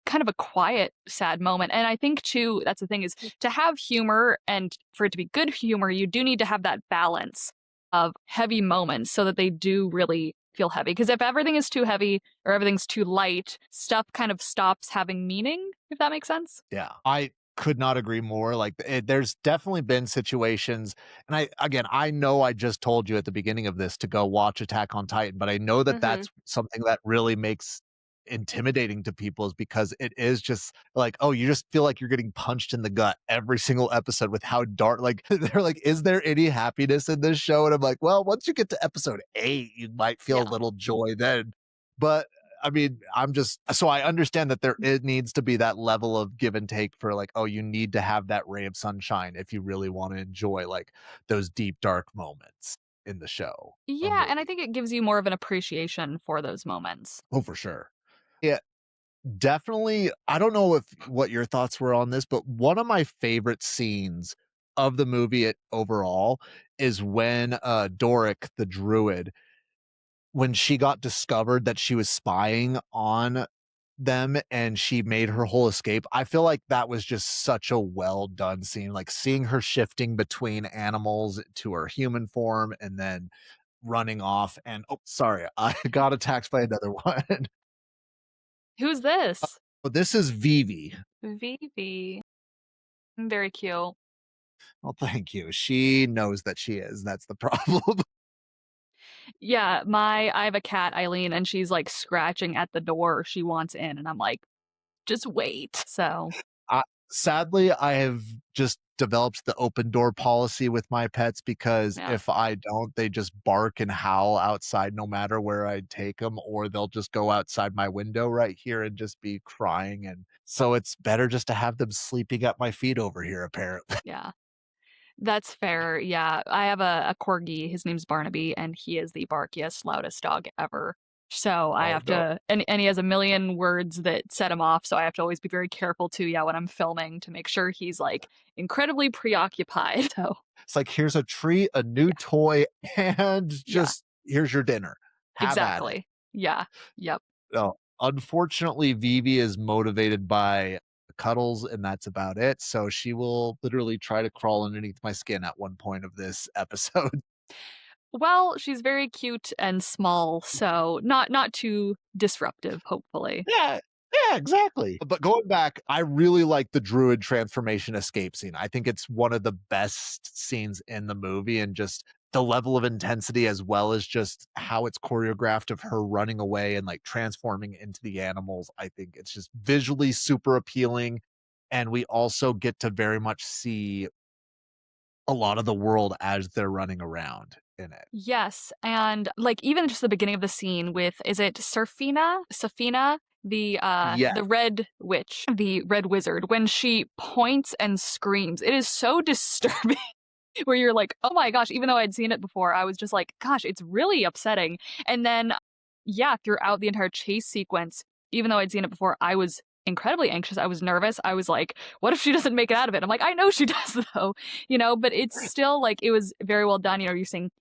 kind of a quiet, sad moment. And I think too, that's the thing, is to have humor, and for it to be good humor, you do need to have that balance of heavy moments so that they do really feel heavy. Because if everything is too heavy or everything's too light, stuff kind of stops having meaning, if that makes sense. Yeah, I could not agree more. Like, there's definitely been situations, and I know I just told you at the beginning of this to go watch Attack on Titan, but I know that Hmm. that's something that really makes intimidating to people, is because it is just like, oh, you just feel like you're getting punched in the gut every single episode with how dark, like they're like, is there any happiness in this show? And I'm like, well, once you get to episode 8 you might feel a Yeah. little joy then. But I mean, I'm just, so I understand that it needs to be that level of give and take for like, oh, you need to have that ray of sunshine if you really want to enjoy like those deep dark moments in the show or Yeah, and I movie. think it gives you more of an appreciation for those moments. Oh, for sure. Yeah, definitely. I don't know if what your thoughts were on this, but one of my favorite scenes of the movie overall is when Doric the druid, when she got discovered that she was spying on them and she made her whole escape. I feel like that was just such a well done scene, like seeing her shifting between animals to her human form and then running off. And oh, sorry, I got attacked by another one. Who's this? But this is Vivi. Vivi. Very cute. Well, thank you. She knows that she is. That's the problem. Yeah, I have a cat, Eileen, and she's like scratching at the door. She wants in, and I'm like, just wait. So, I, sadly, I have just developed the open door policy with my pets, because yeah. if I don't, they just bark and howl outside no matter where I take them, or they'll just go outside my window right here and just be crying. And so it's better just to have them sleeping at my feet over here, apparently. Yeah. That's fair. Yeah. I have a corgi. His name's Barnaby, and he is the barkiest, loudest dog ever. So I Oh, have no. to, and he has a million words that set him off. So I have to always be very careful too, yeah, when I'm filming, to make sure he's like incredibly preoccupied. So, It's like, here's a treat, a new yeah. toy, and Yeah. just here's your dinner. Have at it. Exactly. Yeah. Yep. No, unfortunately, Vivi is motivated by cuddles, and that's about it. So she will literally try to crawl underneath my skin at one point of this episode. Well, she's very cute and small, so not too disruptive, hopefully. Yeah, yeah, exactly. But going back, I really like the druid transformation escape scene. I think it's one of the best scenes in the movie, and just the level of intensity, as well as just how it's choreographed of her running away and like transforming into the animals. I think it's just visually super appealing. And we also get to very much see a lot of the world as they're running around in it. Yes, and like even just the beginning of the scene with, is it Surfina? Safina? Yeah. The red witch, the red wizard, when she points and screams, it is so disturbing. Where you're like, oh my gosh, even though I'd seen it before, I was just like, gosh, it's really upsetting. And then, yeah, throughout the entire chase sequence, even though I'd seen it before, I was incredibly anxious. I was nervous. I was like, what if she doesn't make it out of it? I'm like, I know she does though, but it's still like, it was very well done. You're seeing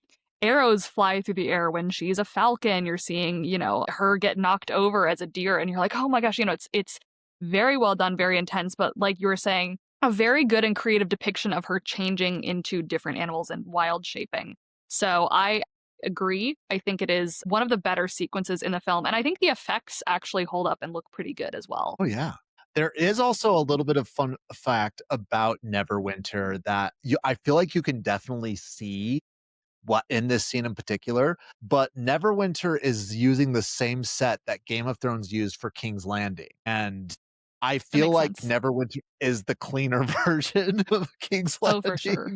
arrows fly through the air when she's a falcon. You're seeing, her get knocked over as a deer, and you're like, oh my gosh, it's very well done, very intense. But like you were saying, a very good and creative depiction of her changing into different animals and wild shaping. So I agree. I think it is one of the better sequences in the film. And I think the effects actually hold up and look pretty good as well. Oh, yeah. There is also a little bit of fun fact about Neverwinter that I feel like you can definitely see what in this scene in particular, but Neverwinter is using the same set that Game of Thrones used for King's Landing. And I That feel makes like sense. Neverwinter is the cleaner version of King's Oh, Landing. for sure.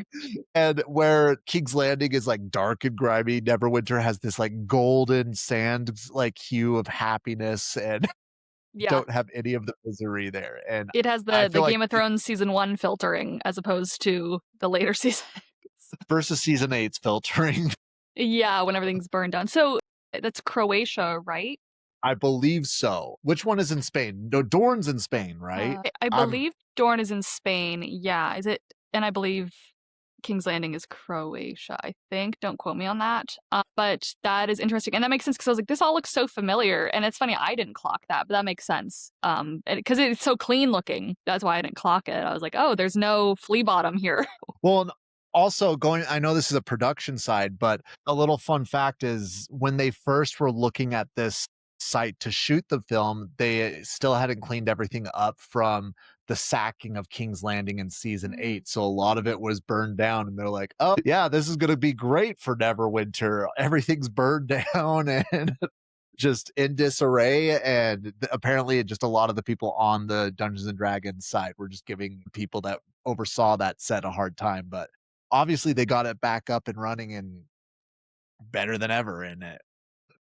And where King's Landing is like dark and grimy, Neverwinter has this like golden sand like hue of happiness and Yeah. don't have any of the misery there. And It has I the feel like Game of Thrones season 1 filtering as opposed to the later seasons. versus season 8's filtering. Yeah, when everything's burned down. So that's Croatia, right? I believe so. Which one is in Spain? No, Dorne's in Spain, right? I believe Dorne is in Spain. Yeah, is it? And I believe King's Landing is Croatia, I think. Don't quote me on that. But that is interesting. And that makes sense because I was like, this all looks so familiar. And it's funny, I didn't clock that, but that makes sense. Because it's so clean looking. That's why I didn't clock it. I was like, oh, there's no flea bottom here. Well, and also I know this is a production side, but a little fun fact is when they first were looking at this site to shoot the film, they still hadn't cleaned everything up from the sacking of King's Landing in season 8. So a lot of it was burned down, and they're like, oh yeah, this is going to be great for Neverwinter. Everything's burned down and just in disarray. And apparently just a lot of the people on the Dungeons and Dragons side were just giving people that oversaw that set a hard time. But obviously they got it back up and running and better than ever in it.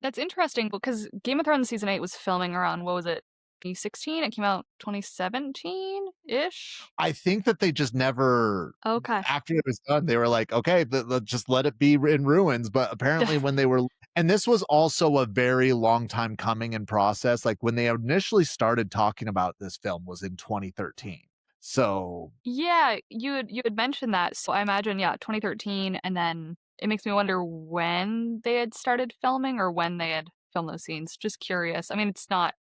That's interesting because Game of Thrones season 8 was filming around, what was it, 2016? It came out 2017-ish? I think that they just never, Okay. after it was done, they were like, okay, let's just let it be in ruins. But apparently when they were, and this was also a very long time coming in process. Like when they initially started talking about this film was in 2013. So Yeah, you had mentioned that. So I imagine, yeah, 2013, and then it makes me wonder when they had started filming or when they had filmed those scenes. Just curious. I mean, it's not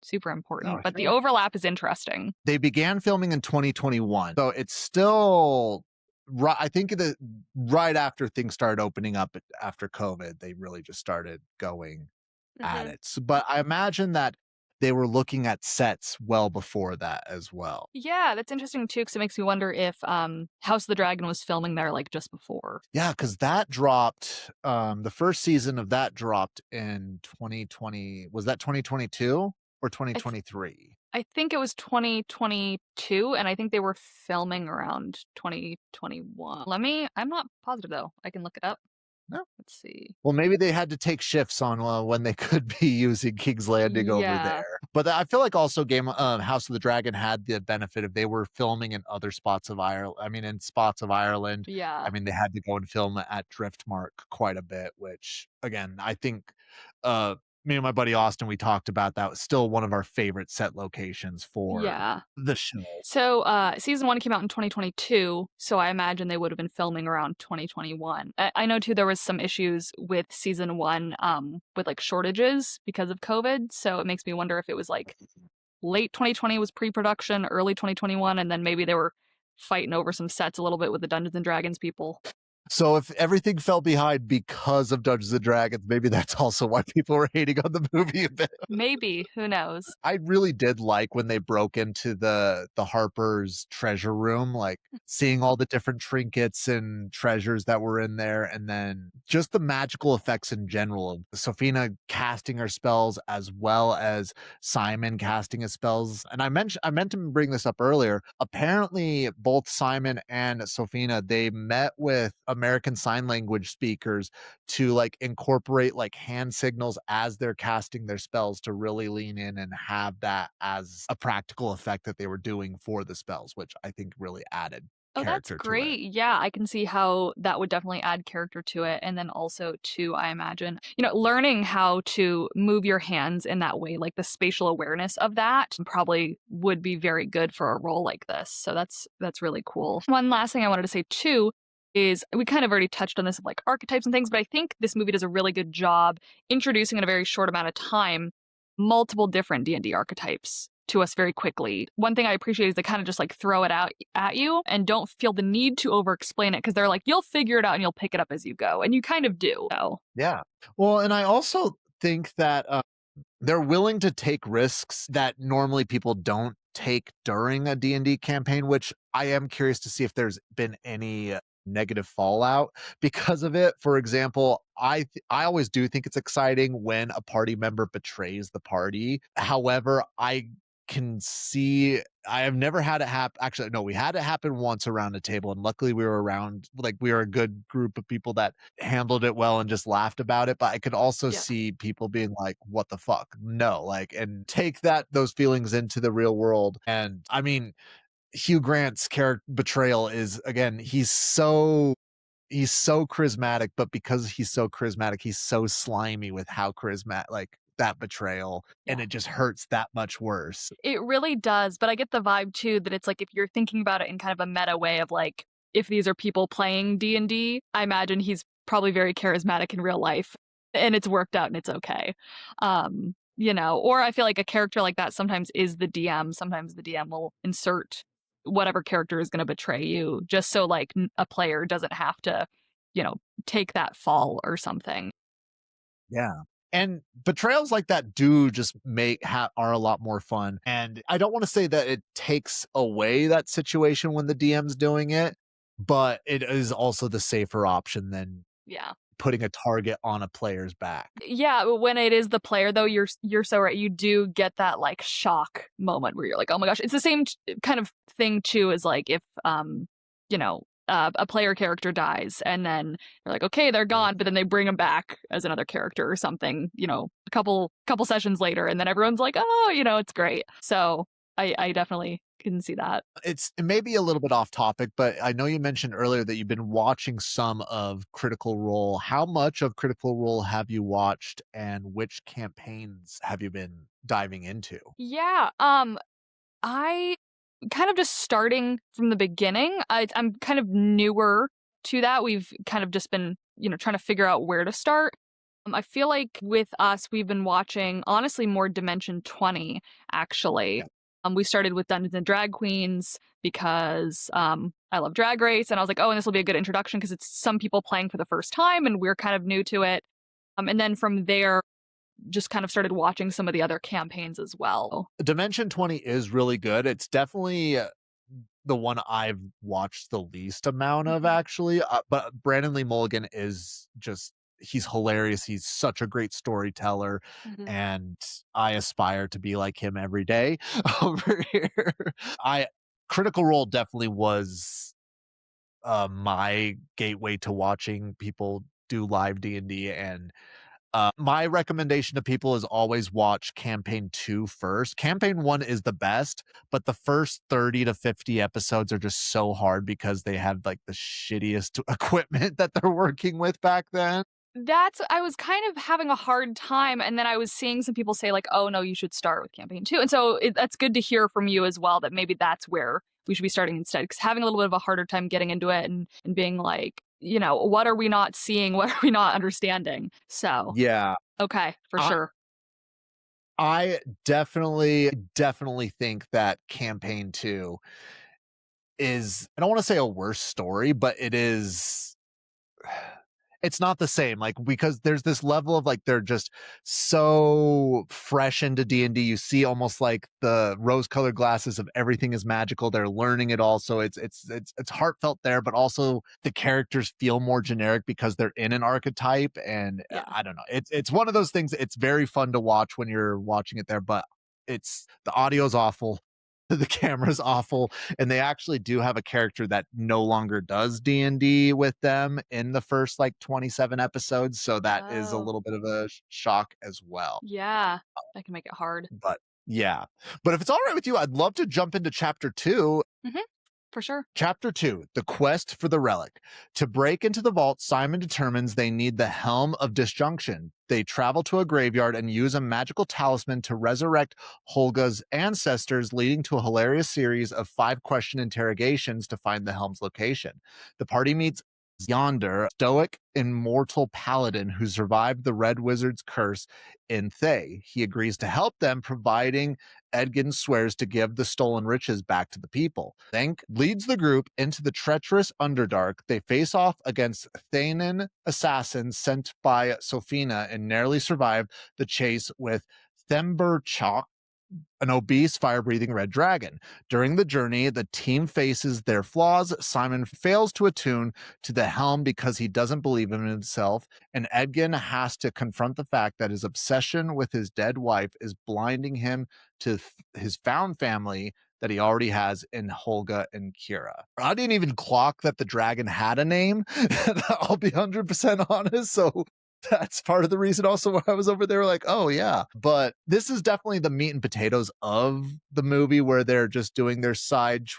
super important, but the overlap is interesting. They began filming in 2021. So it's still right. I think right after things started opening up after COVID, they really just started going at it. So, but I imagine that they were looking at sets well before that as well. Yeah, that's interesting too, because it makes me wonder if House of the Dragon was filming there like just before. Yeah, because that dropped, the first season of that dropped in 2020. Was that 2022 or 2023? I think it was 2022, and I think they were filming around 2021. I'm not positive though. I can look it up. No. Let's see. Well, maybe they had to take shifts on when they could be using King's Landing over there. But I feel like also House of the Dragon had the benefit of they were filming in other spots of Ireland. I mean, in spots of Ireland. Yeah. I mean, they had to go and film at Driftmark quite a bit, which again, I think me and my buddy Austin, we talked about that was still one of our favorite set locations for the show. So season 1 came out in 2022, so I imagine they would have been filming around 2021. I know too there was some issues with season 1 with like shortages because of COVID, so it makes me wonder if it was like late 2020 was pre-production, early 2021, and then maybe they were fighting over some sets a little bit with the Dungeons and Dragons people. So if everything fell behind because of Dungeons and Dragons, maybe that's also why people were hating on the movie a bit. Maybe, who knows? I really did like when they broke into the Harper's treasure room, like seeing all the different trinkets and treasures that were in there, and then just the magical effects in general of Sofina casting her spells as well as Simon casting his spells. And I meant to bring this up earlier. Apparently, both Simon and Sofina, they met with American Sign Language speakers to like incorporate like hand signals as they're casting their spells to really lean in and have that as a practical effect that they were doing for the spells, which I think really added character. That's great. Yeah, I can see how that would definitely add character to it. And then also too, I imagine, learning how to move your hands in that way, like the spatial awareness of that probably would be very good for a role like this. So that's really cool. One last thing I wanted to say too is we kind of already touched on this of like archetypes and things, but I think this movie does a really good job introducing in a very short amount of time multiple different D&D archetypes to us very quickly. One thing I appreciate is they kind of just like throw it out at you and don't feel the need to over explain it because they're like, you'll figure it out and you'll pick it up as you go. And you kind of do. So. Yeah. Well, and I also think that they're willing to take risks that normally people don't take during a D&D campaign, which I am curious to see if there's been any negative fallout because of it. For example, I always do think it's exciting when a party member betrays the party. However, I have never had it happen. Actually, no, we had it happen once around a table, and luckily we were around, like, we were a good group of people that handled it well and just laughed about it. But I could also Yeah. see people being like, what the fuck? No, like, and take those feelings into the real world. And I mean, Hugh Grant's character betrayal is, again, he's so charismatic, but because he's so charismatic, he's so slimy with how charismatic, like, that betrayal, and Yeah. it just hurts that much worse. It really does, but I get the vibe too that it's like if you're thinking about it in kind of a meta way of like if these are people playing D&D, I imagine he's probably very charismatic in real life and it's worked out and it's okay. Or I feel like a character like that sometimes is the DM. Sometimes the DM will insert whatever character is going to betray you just so like a player doesn't have to, take that fall or something. Yeah. And betrayals like that do just are a lot more fun. And I don't want to say that it takes away that situation when the DM's doing it, but it is also the safer option than Yeah. putting a target on a player's back. Yeah, when it is the player though, you're so right. You do get that like shock moment where you're like, "Oh my gosh." It's the same kind of thing too as like if a player character dies and then you're like, "Okay, they're gone," but then they bring them back as another character or something, a couple sessions later and then everyone's like, "Oh, it's great." So, I definitely can see that. It may be a little bit off topic, but I know you mentioned earlier that you've been watching some of Critical Role. How much of Critical Role have you watched, and which campaigns have you been diving into? Yeah, I kind of just starting from the beginning. I'm kind of newer to that. We've kind of just been, trying to figure out where to start. I feel like with us, we've been watching, honestly, more Dimension 20, actually. Yeah. We started with Dungeons and Drag Queens because I love Drag Race. And I was like, oh, and this will be a good introduction because it's some people playing for the first time and we're kind of new to it. And then from there, just kind of started watching some of the other campaigns as well. Dimension 20 is really good. It's definitely the one I've watched the least amount of, actually. But Brandon Lee Mulligan is he's hilarious. He's such a great storyteller. Mhm. And I aspire to be like him every day over here. Critical Role definitely was my gateway to watching people do live D&D. And my recommendation to people is always watch campaign 2 first. Campaign 1 is the best, but the first 30 to 50 episodes are just so hard because they have like the shittiest equipment that they're working with back then. I was kind of having a hard time, and then I was seeing some people say like, "Oh no, you should start with campaign 2." And so that's good to hear from you as well that maybe that's where we should be starting instead. Because having a little bit of a harder time getting into it and being like, what are we not seeing? What are we not understanding? So Yeah. okay, for I sure. I definitely think that campaign 2 is, I don't want to say a worse story, but it's not the same, like, because there's this level of like they're just so fresh into D&D. You see almost like the rose colored glasses of everything is magical. They're learning it all, so it's heartfelt there, but also the characters feel more generic because they're in an archetype. And Yeah. I don't know, it's one of those things. It's very fun to watch when you're watching it there, but the audio's awful. The camera's awful, and they actually do have a character that no longer does D&D with them in the first like 27 episodes, so that is a Oh, little bit of a shock as well. yeah. That can make it hard. But yeah, but if it's all right with you, I'd love to jump into chapter 2. Mm-hmm. For sure. Chapter 2, The Quest for the Relic. To break into the vault, Simon determines they need the Helm of Disjunction. They travel to a graveyard and use a magical talisman to resurrect Holga's ancestors, leading to a hilarious series of 5-question interrogations to find the helm's location. The party meets Yonder, stoic, immortal paladin who survived the Red Wizard's curse in Thay. He agrees to help them, providing Edgin swears to give the stolen riches back to the people. Xenk leads the group into the treacherous Underdark. They face off against Thanen assassins sent by Sophina and narrowly survive the chase with Themberchok, an obese, fire breathing red dragon. During the journey, the team faces their flaws. Simon fails to attune to the helm because he doesn't believe in himself, and Edgin has to confront the fact that his obsession with his dead wife is blinding him to his found family that he already has in Holga and Kira. I didn't even clock that the dragon had a name. I'll be 100% honest. So that's part of the reason also why I was over there like, oh yeah. But this is definitely the meat and potatoes of the movie where they're just doing their side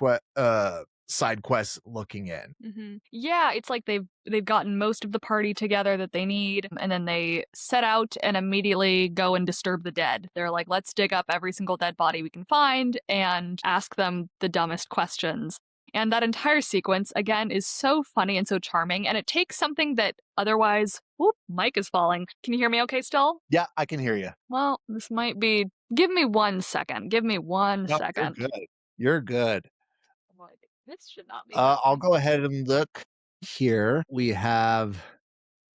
quests looking in. Yeah, it's like they've gotten most of the party together that they need, and then they set out and immediately go and disturb the dead. They're like, let's dig up every single dead body we can find and ask them the dumbest questions. And that entire sequence, again, is so funny and so charming, and it takes something that otherwise... Whoop, mic is falling. Can you hear me okay still? Yeah, I can hear you. Well, this might be... Give me 1 second. Give me one No, second. you're good. You're good. Like, this should not be I'll happening. go ahead and look here. We have...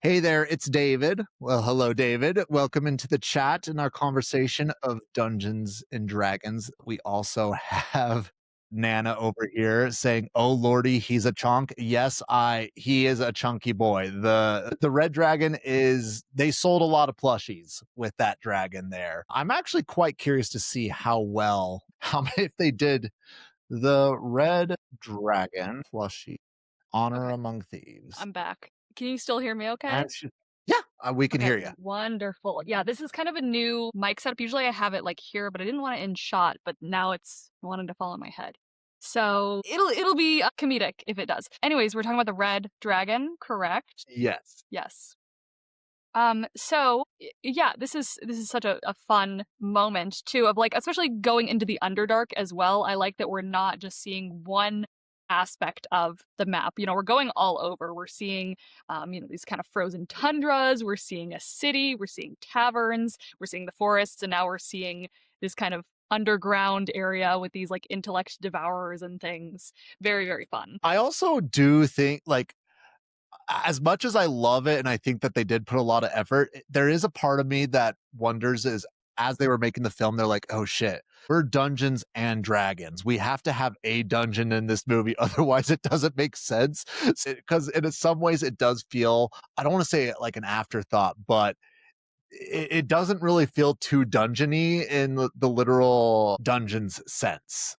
Hey there, it's David. Well, hello, David. Welcome into the chat and our conversation of Dungeons and Dragons. We also have Nana over here saying, "Oh lordy, he's a chunk." Yes, he is a chunky boy. The red dragon is, they sold a lot of plushies with that dragon there. I'm actually quite curious to see how if they did the red dragon plushie honor Okay. Among Thieves. I'm back. Can you still hear me okay? Yeah, we can Okay, hear you. wonderful. Yeah, this is kind of a new mic setup. Usually I have it like here, but I didn't want it in shot, but now it's wanting to fall in my head. So it'll be comedic if it does. Anyways, we're talking about the red dragon, correct? Yes. Yes. So yeah, this is such a fun moment too, of like, especially going into the Underdark as well. I like that we're not just seeing one aspect of the map. You know, we're going all over. We're seeing these kind of frozen tundras, we're seeing a city, we're seeing taverns, we're seeing the forests, and now we're seeing this kind of underground area with these like intellect devourers and things. Very, very fun. I also do think, like, as much as I love it and I think that they did put a lot of effort, there is a part of me that wonders, is as they were making the film, they're like, oh shit, we're Dungeons and Dragons. We have to have a dungeon in this movie. Otherwise, it doesn't make sense. Because in some ways, it does feel, I don't want to say it like an afterthought, but it doesn't really feel too dungeony in the literal dungeons sense.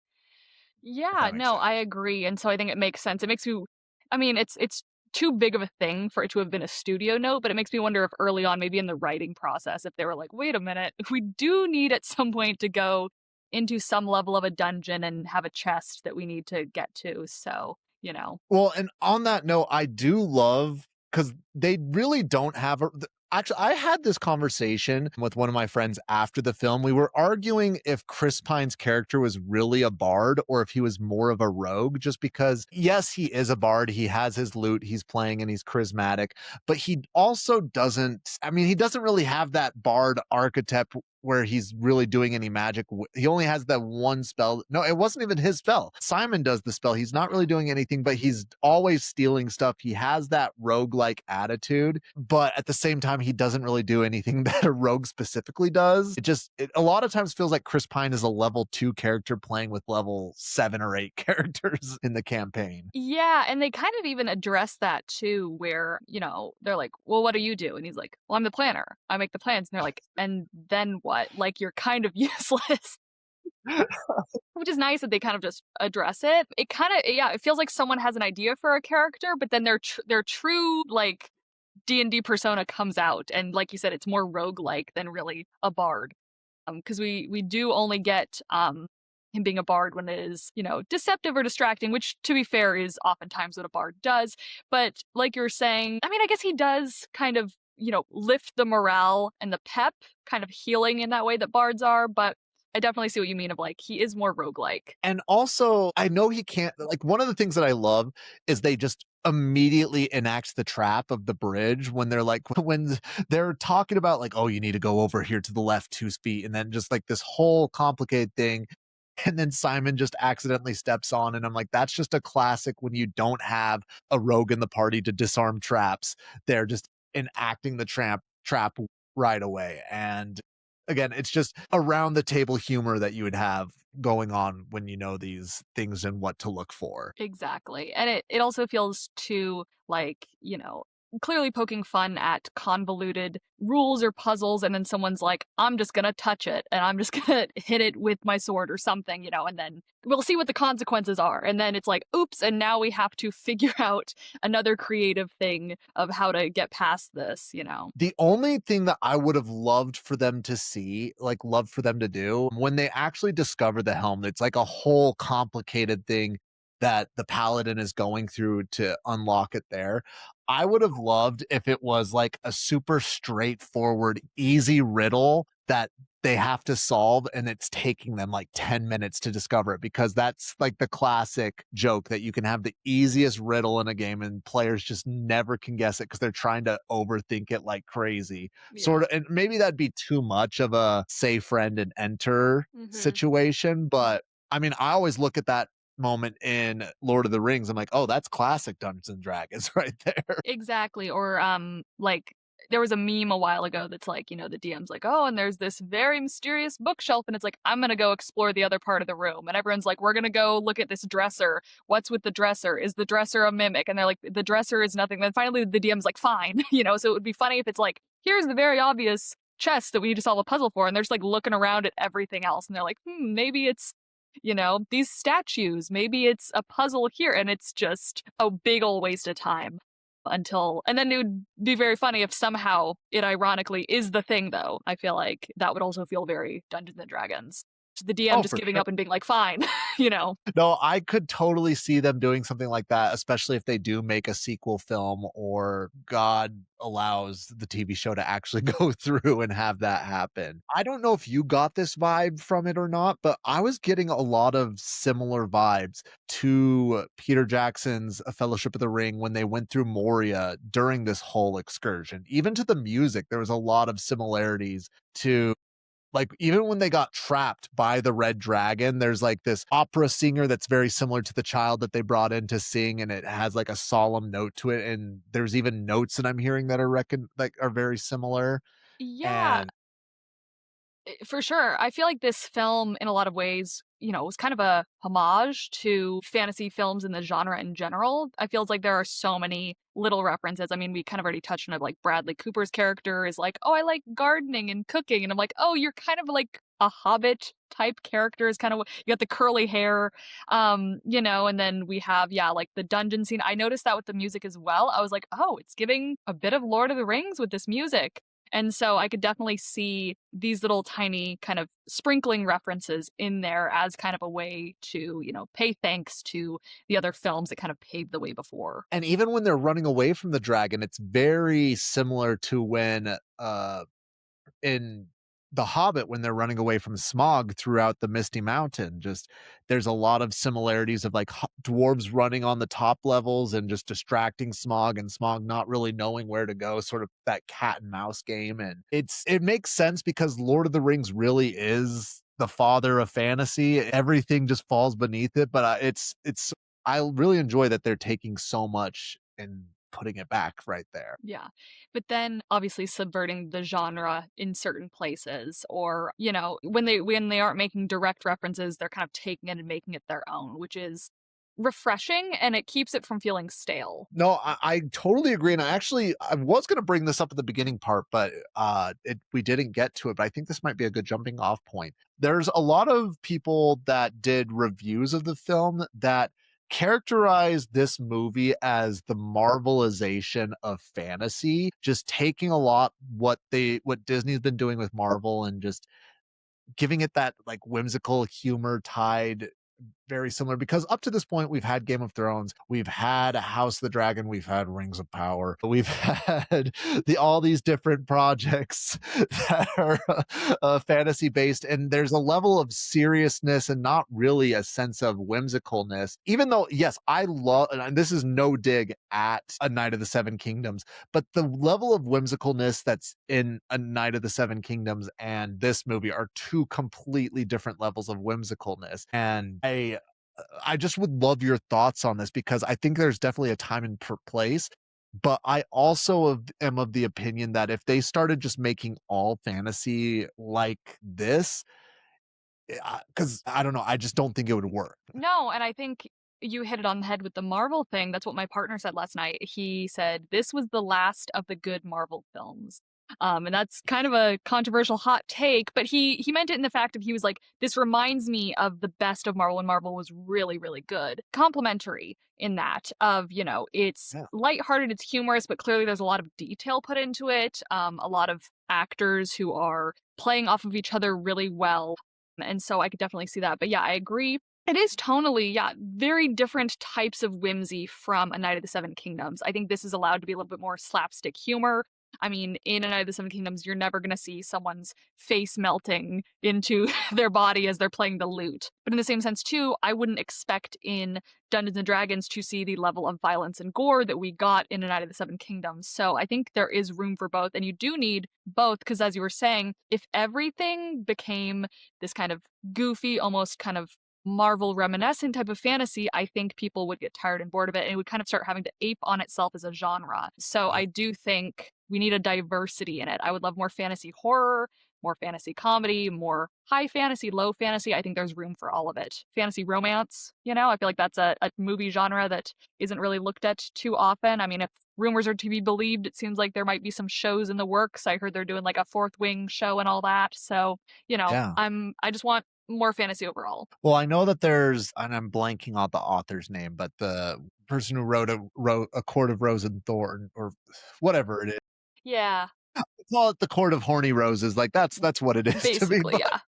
Yeah, no, I agree. And so I think it makes sense. It makes you, I mean, it's too big of a thing for it to have been a studio note, but it makes me wonder if early on, maybe in the writing process, if they were like, wait a minute, we do need at some point to go into some level of a dungeon and have a chest that we need to get to. So, you know. Well, and on that note, I do love, because they really don't have actually, I had this conversation with one of my friends after the film. We were arguing if Chris Pine's character was really a bard or if he was more of a rogue, just because, yes, he is a bard. He has his lute, he's playing, and he's charismatic, but he also doesn't, I mean, he doesn't really have that bard archetype where he's really doing any magic. He only has that one spell. No, it wasn't even his spell. Simon does the spell. He's not really doing anything, but he's always stealing stuff. He has that rogue-like attitude, but at the same time, he doesn't really do anything that a rogue specifically does. It a lot of times feels like Chris Pine is a level 2 character playing with level 7 or 8 characters in the campaign. Yeah, and they kind of even address that too, where, you know, they're like, well, what do you do? And he's like, well, I'm the planner. I make the plans. And they're like, and then what? Like, you're kind of useless. Which is nice that they kind of just address it. It kind of, yeah, it feels like someone has an idea for a character, but then their true, like, D&D persona comes out. And like you said, it's more roguelike than really a bard. Because we do only get him being a bard when it is, you know, deceptive or distracting, which, to be fair, is oftentimes what a bard does. But like you're saying, I mean, I guess he does kind of, you know, lift the morale and the pep, kind of healing in that way that bards are, but I definitely see what you mean of, like, he is more roguelike. And also, I know he can't, like, one of the things that I love is they just immediately enact the trap of the bridge when they're like, when they're talking about like, oh, you need to go over here to the left 2 feet, and then just like this whole complicated thing. And then Simon just accidentally steps on, and I'm like, that's just a classic when you don't have a rogue in the party to disarm traps. They're just enacting the trap right away. And Again, it's just around the table humor that you would have going on when you know these things and what to look for. Exactly. And it also feels too like, clearly poking fun at convoluted rules or puzzles, and then someone's like, I'm just gonna touch it and I'm just gonna hit it with my sword or something, and then we'll see what the consequences are. And then it's like, oops, and now we have to figure out another creative thing of how to get past this. The only thing that I would have loved for them to see, like loved for them to do, when they actually discover the helm, it's like a whole complicated thing that the paladin is going through to unlock it there. I would have loved if it was like a super straightforward, easy riddle that they have to solve and it's taking them like 10 minutes to discover it, because that's like the classic joke that you can have the easiest riddle in a game and players just never can guess it because they're trying to overthink it like crazy. Sort of, and maybe that'd be too much of a say friend and enter situation, but I mean, I always look at that moment in Lord of the Rings. I'm like, oh, that's classic Dungeons and Dragons right there. Exactly. Or like there was a meme a while ago that's like, the DM's like, oh, and there's this very mysterious bookshelf, and it's like, I'm gonna go explore the other part of the room. And everyone's like, we're gonna go look at this dresser. What's with the dresser? Is the dresser a mimic? And they're like, the dresser is nothing. Then finally the DM's like, fine, so it would be funny if it's like, here's the very obvious chest that we need to solve a puzzle for, and they're just like looking around at everything else, and they're like, maybe it's these statues, maybe it's a puzzle here, and it's just a big old waste of time and then it would be very funny if somehow it ironically is the thing, though. I feel like that would also feel very Dungeons and Dragons. The DM just giving up and being like, fine, No, I could totally see them doing something like that, especially if they do make a sequel film or God allows the TV show to actually go through and have that happen. I don't know if you got this vibe from it or not, but I was getting a lot of similar vibes to Peter Jackson's A Fellowship of the Ring when they went through Moria during this whole excursion. Even to the music, there was a lot of similarities to, like, even when they got trapped by the red dragon, there's like this opera singer that's very similar to the child that they brought in to sing, and it has like a solemn note to it. And there's even notes that I'm hearing that are very similar. Yeah, And for sure. I feel like this film, in a lot of ways, was kind of a homage to fantasy films and the genre in general. I feels like there are so many little references. I mean, we kind of already touched on it, like Bradley Cooper's character is like, oh, I like gardening and cooking. And I'm like, oh, you're kind of like a hobbit type character is kind of, you got the curly hair, and then we have, like the dungeon scene. I noticed that with the music as well. I was like, oh, it's giving a bit of Lord of the Rings with this music. And so I could definitely see these little tiny kind of sprinkling references in there as kind of a way to, pay thanks to the other films that kind of paved the way before. and even when they're running away from the dragon, it's very similar to when in The Hobbit, when they're running away from Smog throughout the Misty Mountain. Just there's a lot of similarities of like dwarves running on the top levels and just distracting Smog, and Smog not really knowing where to go, sort of that cat and mouse game. And it makes sense because Lord of the Rings really is the father of fantasy. Everything just falls beneath it, but it's I really enjoy that they're taking so much and putting it back right there. Yeah. But then obviously subverting the genre in certain places, or, when they aren't making direct references, they're kind of taking it and making it their own, which is refreshing, and it keeps it from feeling stale. No, I totally agree. And I was going to bring this up at the beginning part, but we didn't get to it. But I think this might be a good jumping off point. There's a lot of people that did reviews of the film that characterize this movie as the Marvelization of fantasy, just taking a lot what Disney's been doing with Marvel and just giving it that like whimsical humor tied very similar, because up to this point we've had Game of Thrones, we've had House of the Dragon, we've had Rings of Power, we've had all these different projects that are fantasy based, and there's a level of seriousness and not really a sense of whimsicalness. Even though, yes, I love, and this is no dig at A Knight of the Seven Kingdoms, but the level of whimsicalness that's in A Knight of the Seven Kingdoms and this movie are two completely different levels of whimsicalness. And I just would love your thoughts on this, because I think there's definitely a time and place. But I also am of the opinion that if they started just making all fantasy like this, because I don't know, I just don't think it would work. No, and I think you hit it on the head with the Marvel thing. That's what my partner said last night. He said this was the last of the good Marvel films. And that's kind of a controversial hot take, but he meant it in the fact of he was like, this reminds me of the best of Marvel when Marvel was really, really good. Complimentary in that of, it's Yeah. lighthearted, it's humorous, but clearly there's a lot of detail put into it. A lot of actors who are playing off of each other really well. And so I could definitely see that. But yeah, I agree. It is tonally, yeah, very different types of whimsy from A Night of the Seven Kingdoms. I think this is allowed to be a little bit more slapstick humor. I mean, in A Night of the Seven Kingdoms, you're never going to see someone's face melting into their body as they're playing the lute. But in the same sense, too, I wouldn't expect in Dungeons and Dragons to see the level of violence and gore that we got in A Night of the Seven Kingdoms. So I think there is room for both. And you do need both, because as you were saying, if everything became this kind of goofy, almost kind of Marvel reminiscent type of fantasy, I think people would get tired and bored of it, and it would kind of start having to ape on itself as a genre. So I do think we need a diversity in it. I would love more fantasy horror, more fantasy comedy, more high fantasy, low fantasy. I think there's room for all of it. Fantasy romance, I feel like that's a movie genre that isn't really looked at too often. I mean, if rumors are to be believed, it seems like there might be some shows in the works. I heard they're doing like a Fourth Wing show and all that. So, Yeah. I just want more fantasy overall. Well, I know that there's, and I'm blanking on the author's name, but the person who wrote A Court of Rose and Thorn, or whatever it is. Yeah, Call it The Court of Horny Roses. Like that's what it is to me. basically, yeah.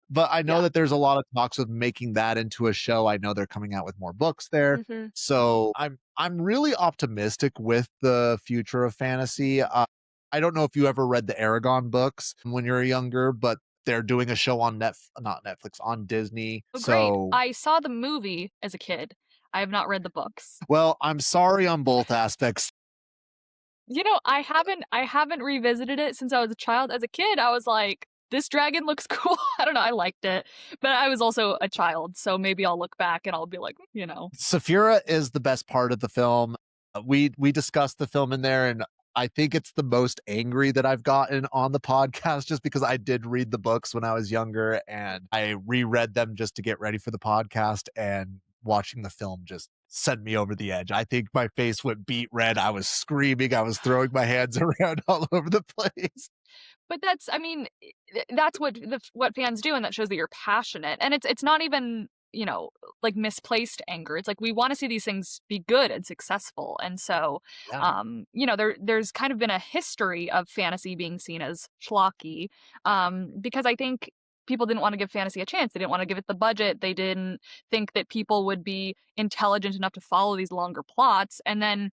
But I know Yeah. that there's a lot of talks of making that into a show. I know they're coming out with more books there. Mhm. So I'm really optimistic with the future of fantasy. I don't know if you ever read the Aragon books when you were younger, but they're doing a show on not Netflix, on Disney. Oh, great. So, I saw the movie as a kid. I have not read the books. well, I'm sorry on both aspects. I haven't revisited it since I was a child. As a kid, I was like, this dragon looks cool. I don't know, I liked it. But I was also a child, so maybe I'll look back and I'll be like, Saphira is the best part of the film. We discussed the film in there, and I think it's the most angry that I've gotten on the podcast, just because I did read the books when I was younger and I reread them just to get ready for the podcast, and watching the film just sent me over the edge. I think my face went beet red. I was screaming. I was throwing my hands around all over the place. But that's what fans do, and that shows that you're passionate. And it's not even, like misplaced anger. It's like we want to see these things be good and successful. And so, Yeah. there's kind of been a history of fantasy being seen as schlocky, because I think people didn't want to give fantasy a chance. They didn't want to give it the budget. They didn't think that people would be intelligent enough to follow these longer plots. And then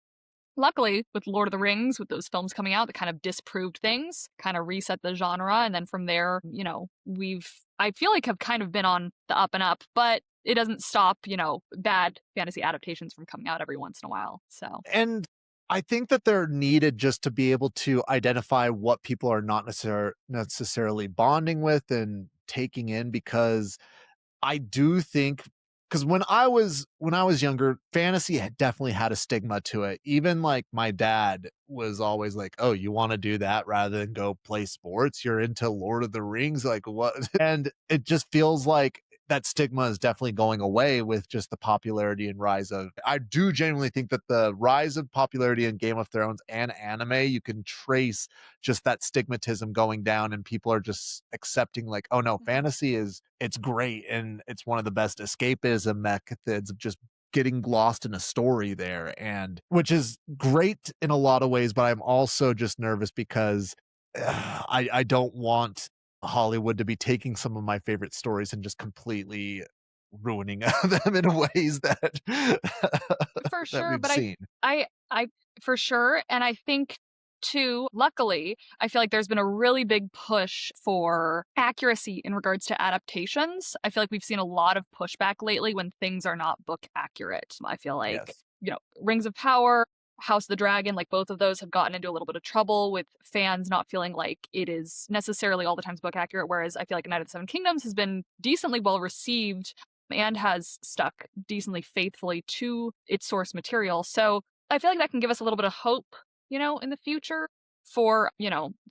luckily, with Lord of the Rings, with those films coming out that kind of disproved things, kind of reset the genre. And then from there, I feel like have kind of been on the up and up, but it doesn't stop, bad fantasy adaptations from coming out every once in a while. So, And I think that they're needed just to be able to identify what people are not necessarily bonding with and taking in, because I do think, because when I was younger, fantasy had definitely had a stigma to it. Even like my dad was always like, "Oh, you want to do that rather than go play sports? You're into Lord of the Rings, like what?" And it just feels like that stigma is definitely going away with just the popularity and rise of. I do genuinely think that the rise of popularity in Game of Thrones and anime, you can trace just that stigmatism going down, and people are just accepting like, oh no, fantasy it's great, and it's one of the best escapism methods of just getting lost in a story there, and which is great in a lot of ways. But I'm also just nervous because I don't want Hollywood to be taking some of my favorite stories and just completely ruining them in ways that for that sure, we've but seen. I for sure, and I think too, luckily, I feel like there's been a really big push for accuracy in regards to adaptations. I feel like we've seen a lot of pushback lately when things are not book accurate. I feel like, Yes. Rings of Power, House of the Dragon, like both of those have gotten into a little bit of trouble with fans not feeling like it is necessarily all the times book accurate, whereas I feel like Night of the Seven Kingdoms has been decently well received and has stuck decently faithfully to its source material. So I feel like that can give us a little bit of hope, in the future for,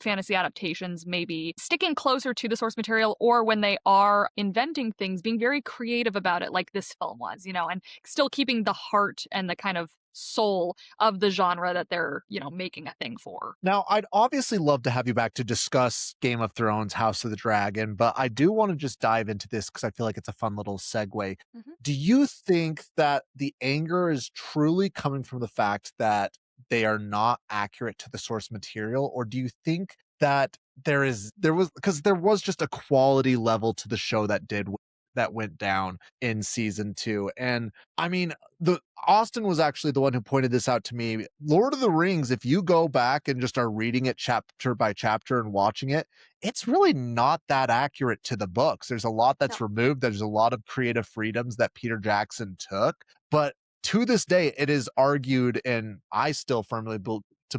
fantasy adaptations, maybe sticking closer to the source material, or when they are inventing things, being very creative about it, like this film was, and still keeping the heart and the kind of soul of the genre that they're, making a thing for. Now, I'd obviously love to have you back to discuss Game of Thrones, House of the Dragon, but I do want to just dive into this because I feel like it's a fun little segue. Mhm. Do you think that the anger is truly coming from the fact that they are not accurate to the source material, or do you think that there was just a quality level to the show that went down in season 2? And I mean, the Austin was actually the one who pointed this out to me. Lord of the Rings, if you go back and just are reading it chapter by chapter and watching it, it's really not that accurate to the books. There's a lot that's removed. There's a lot of creative freedoms that Peter Jackson took, but to this day, it is argued, and I still firmly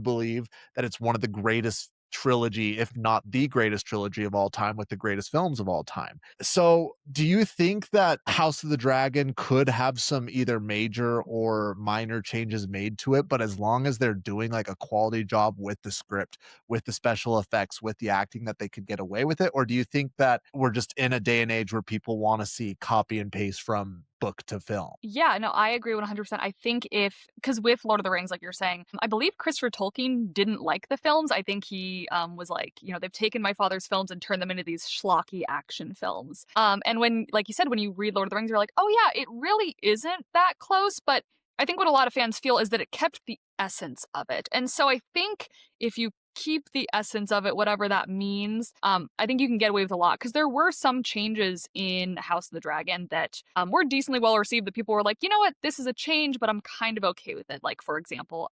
believe that it's one of the greatest trilogy, if not the greatest trilogy of all time, with the greatest films of all time. So do you think that House of the Dragon could have some either major or minor changes made to it, but as long as they're doing like a quality job with the script, with the special effects, with the acting, that they could get away with it? Or do you think that we're just in a day and age where people want to see copy and paste from book to film? Yeah, no, I agree 100%. I think because with Lord of the Rings, like you're saying, I believe Christopher Tolkien didn't like the films. I think he was like, they've taken my father's films and turned them into these schlocky action films. And when, like you said, when you read Lord of the Rings, you're like, oh yeah, it really isn't that close. But I think what a lot of fans feel is that it kept the essence of it. And so I think if you keep the essence of it, whatever that means, I think you can get away with a lot, because there were some changes in House of the Dragon that were decently well received, that people were like, you know what, this is a change, but I'm kind of okay with it. Like, for example,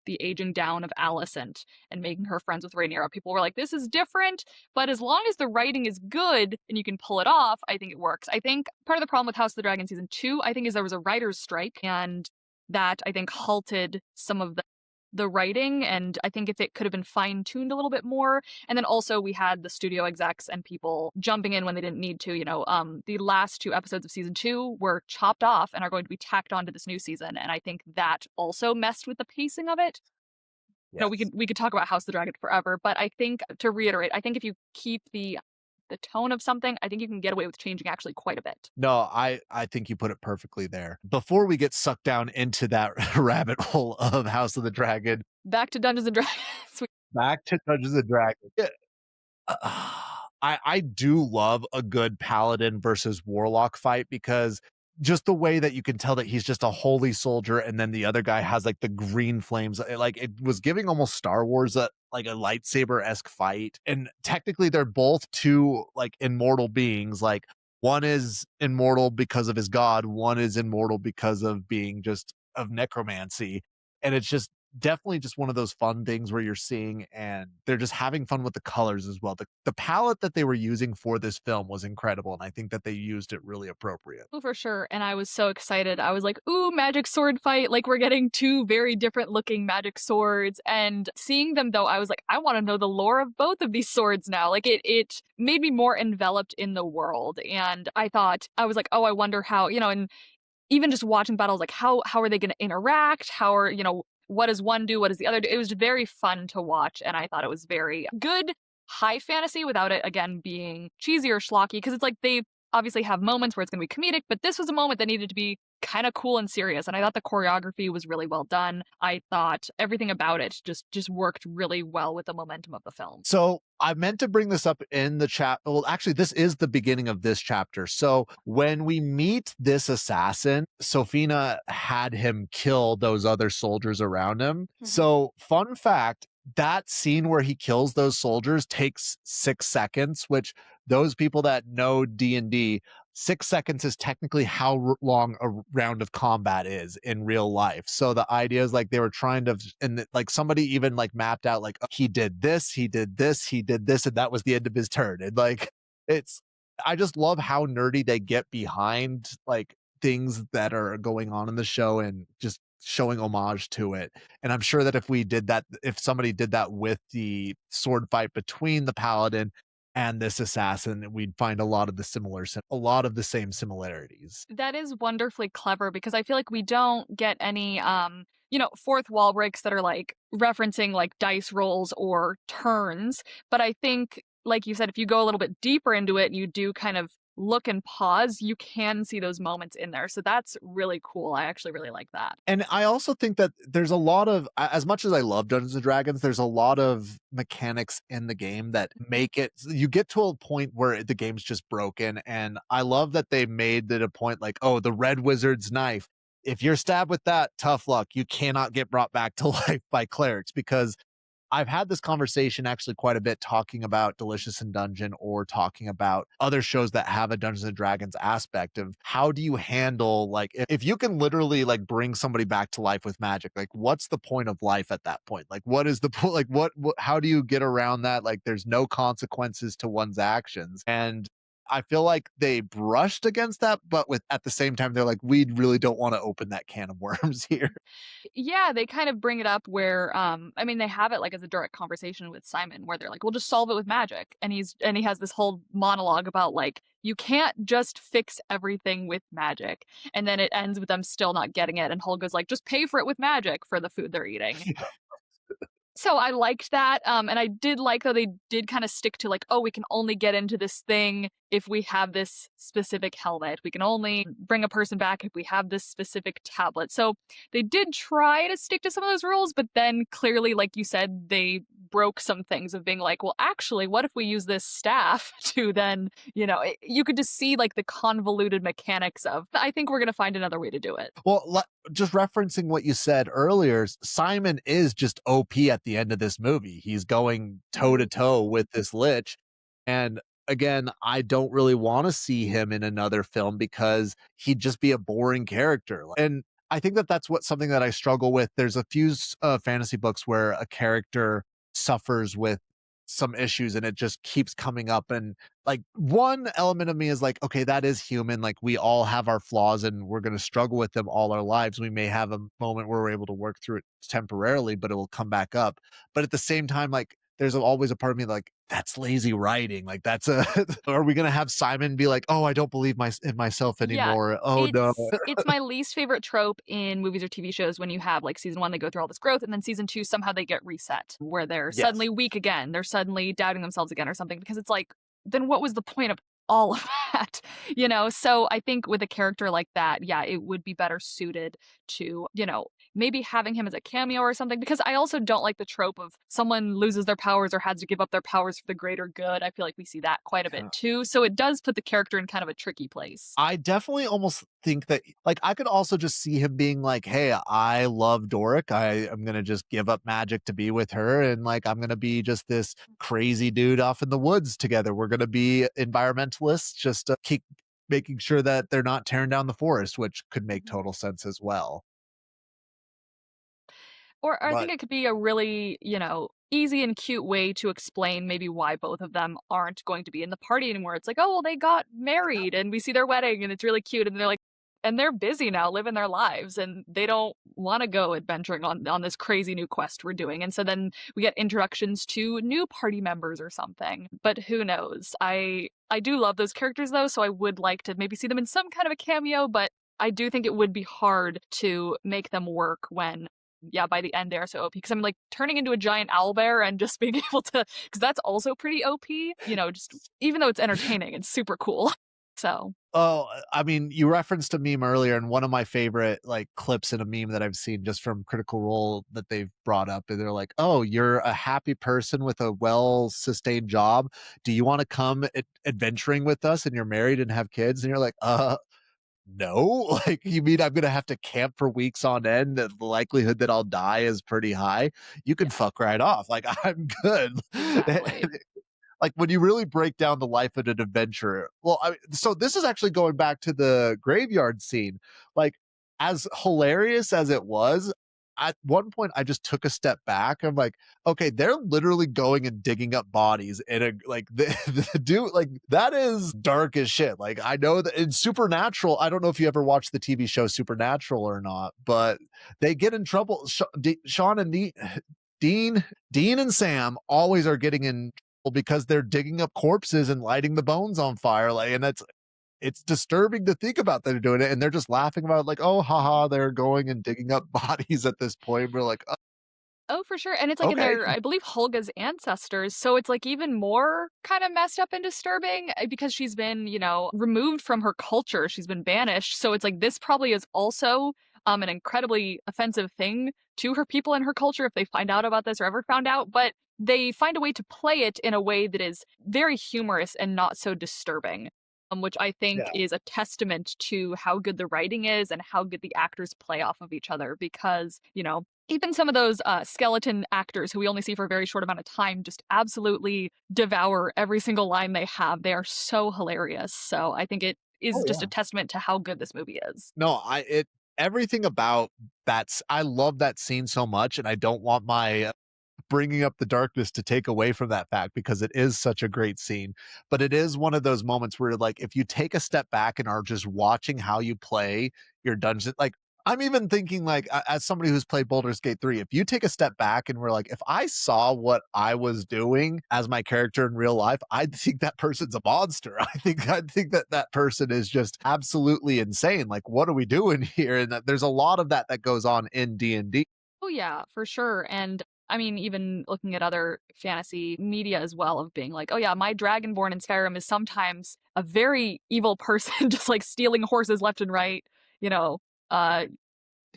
the aging down of Alicent and making her friends with Rhaenyra. People were like, this is different, but as long as the writing is good and you can pull it off, I think it works. I think part of the problem with House of the Dragon season 2, I think, is there was a writer's strike, and that, I think, halted some of the writing, and I think if it could have been fine-tuned a little bit more. And then also we had the studio execs and people jumping in when they didn't need to. The last 2 episodes of season 2 were chopped off and are going to be tacked onto this new season, and I think that also messed with the pacing of it. Yes. We could talk about House of the Dragon forever, but I think, to reiterate, I think if you keep the tone of something, I think you can get away with changing actually quite a bit. No, I think you put it perfectly there. Before we get sucked down into that rabbit hole of House of the Dragon, Back to Dungeons and Dragons. back to Dungeons and Dragons. Yeah. I do love a good paladin versus warlock fight, because just the way that you can tell that he's just a holy soldier, and then the other guy has like the green flames, like it was giving almost Star Wars like a lightsaber-esque fight. And technically they're both two like immortal beings. Like, one is immortal because of his god, one is immortal because of being just of necromancy. And it's just definitely just one of those fun things where you're seeing, and they're just having fun with the colors as well. The palette that they were using for this film was incredible, and I think that they used it really appropriate. Oh, for sure. And I was so excited. I was like, ooh, magic sword fight. Like, we're getting 2 very different looking magic swords. And seeing them, though, I was like, I want to know the lore of both of these swords now. Like, it made me more enveloped in the world. And I was like, oh, I wonder how, and even just watching battles, like, how are they going to interact? What does one do? What does the other do? It was very fun to watch, and I thought it was very good high fantasy without it, again, being cheesy or schlocky, because it's like they obviously have moments where it's going to be comedic, but this was a moment that needed to be kind of cool and serious, and I thought the choreography was really well done. I thought everything about it just worked really well with the momentum of the film. So I meant to bring this up in the chat. Well, actually, this is the beginning of this chapter. So when we meet this assassin, Sophina had him kill those other soldiers around him. Mhm. So fun fact, that scene where he kills those soldiers takes 6 seconds, which those people that know D&D, 6 seconds is technically how long a round of combat is in real life. So the idea is like they were trying to, and like somebody even like mapped out like, he did this, he did this, he did this, and that was the end of his turn. And like, I just love how nerdy they get behind like things that are going on in the show and just showing homage to it. And I'm sure that if somebody did that with the sword fight between the paladin and this assassin, we'd find a lot of the same similarities. That is wonderfully clever, because I feel like we don't get any fourth wall breaks that are like referencing like dice rolls or turns. But I think, like you said, if you go a little bit deeper into it and you do kind of look and pause, you can see those moments in there. So that's really cool. I actually really like that. And I also think that there's a lot of, as much as I love Dungeons and Dragons, there's a lot of mechanics in the game that make it, you get to a point where the game's just broken. And I love that they made it a point like, oh, the red wizard's knife. If you're stabbed with that, tough luck. You cannot get brought back to life by clerics, because I've had this conversation actually quite a bit talking about Delicious in Dungeon or talking about other shows that have a Dungeons and Dragons aspect of how do you handle, like, if you can literally like bring somebody back to life with magic, like what's the point of life at that point? Like what is the point? Like what how do you get around that? Like there's no consequences to one's actions. And I feel like they brushed against that, but with at the same time, they're like, we really don't want to open that can of worms here. Yeah, they kind of bring it up where I mean they have it like as a direct conversation with Simon where they're like, "We'll just solve it with magic." And he has this whole monologue about like you can't just fix everything with magic. And then it ends with them still not getting it and Holga's like, "Just pay for it with magic for the food they're eating." So I liked that. And I did like though they did kind of stick to like, oh, we can only get into this thing if we have this specific helmet. We can only bring a person back if we have this specific tablet. So they did try to stick to some of those rules, but then clearly, like you said, they broke some things of being like, well, actually, what if we use this staff to then, you could just see like the convoluted mechanics of, I think we're going to find another way to do it. Well, just referencing what you said earlier, Simon is just OP at the end of this movie. He's going toe to toe with this lich. And again, I don't really want to see him in another film because he'd just be a boring character. And I think that that's something that I struggle with. There's a few fantasy books where a character suffers with some issues and it just keeps coming up. And like one element of me is like, okay, that is human. Like we all have our flaws and we're going to struggle with them all our lives. We may have a moment where we're able to work through it temporarily, but it will come back up. But at the same time, like there's always a part of me like, that's lazy writing. Like that's are we going to have Simon be like, oh, I don't believe in myself anymore. Yeah, oh no. It's my least favorite trope in movies or TV shows when you have like season 1, they go through all this growth and then season 2, somehow they get reset where they're suddenly weak again. They're suddenly doubting themselves again or something because it's like, then what was the point of all of that? So I think with a character like that, yeah, it would be better suited to, maybe having him as a cameo or something, because I also don't like the trope of someone loses their powers or has to give up their powers for the greater good. I feel like we see that quite a bit too. So it does put the character in kind of a tricky place. I definitely almost think that, like, I could also just see him being like, hey, I love Doric. I am going to just give up magic to be with her. And like, I'm going to be just this crazy dude off in the woods together. We're going to be environmentalists, just to keep making sure that they're not tearing down the forest, which could make total sense as well. Or I think it could be a really, easy and cute way to explain maybe why both of them aren't going to be in the party anymore. It's like, oh, well, they got married and we see their wedding and it's really cute. And they're like, and they're busy now living their lives and they don't want to go adventuring on this crazy new quest we're doing. And so then we get introductions to new party members or something. But who knows? I do love those characters though, so I would like to maybe see them in some kind of a cameo, but I do think it would be hard to make them work when by the end they're so OP. Because I'm like turning into a giant owlbear and just being able to, because that's also pretty OP, just even though it's entertaining, it's super cool. So. Oh, I mean, you referenced a meme earlier, and one of my favorite like clips in a meme that I've seen just from Critical Role that they've brought up, and they're like, "Oh, you're a happy person with a well-sustained job. Do you want to come adventuring with us? And you're married and have kids?" And you're like, no, like you mean I'm gonna have to camp for weeks on end? The likelihood that I'll die is pretty high. You can fuck right off. Like I'm good. Exactly. Like when you really break down the life of an adventurer. Well, so this is actually going back to the graveyard scene. Like as hilarious as it was, at one point I just took a step back. I'm like, okay, they're literally going and digging up bodies in a like the dude, like that is dark as shit. Like I know that in Supernatural, I don't know if you ever watched the TV show Supernatural or not, but they get in trouble. Sean and Dean and Sam always are getting in trouble because they're digging up corpses and lighting the bones on fire. Like, and that's it's disturbing to think about that they're doing it, and they're just laughing about it like, oh, haha, they're going and digging up bodies at this point. We're like, Oh, for sure, and it's, like, in okay. their I believe, Holga's ancestors, so it's, like, even more kinda messed up and disturbing, because she's been, removed from her culture, she's been banished, so it's, like, this probably is also, an incredibly offensive thing to her people and her culture if they find out about this or ever found out, but they find a way to play it in a way that is very humorous and not so disturbing, which I think Yeah. is a testament to how good the writing is and how good the actors play off of each other because, even some of those skeleton actors who we only see for a very short amount of time just absolutely devour every single line they have. They are so hilarious. So I think it is Oh just yeah. a testament to how good this movie is. No, everything about I love that scene so much, and I don't want my bringing up the darkness to take away from that fact because it is such a great scene. But it is one of those moments where, like, if you take a step back and are just watching how you play your dungeon, like, I'm even thinking, like, as somebody who's played Baldur's Gate 3, if you take a step back and we're like, if I saw what I was doing as my character in real life, I'd think that person's a monster. I'd think that that person is just absolutely insane. Like, what are we doing here? And that there's a lot of that that goes on in D&D. Oh, yeah, for sure. And I mean, even looking at other fantasy media as well, of being like, oh, yeah, my dragonborn in Skyrim is sometimes a very evil person, just like stealing horses left and right, you know, uh,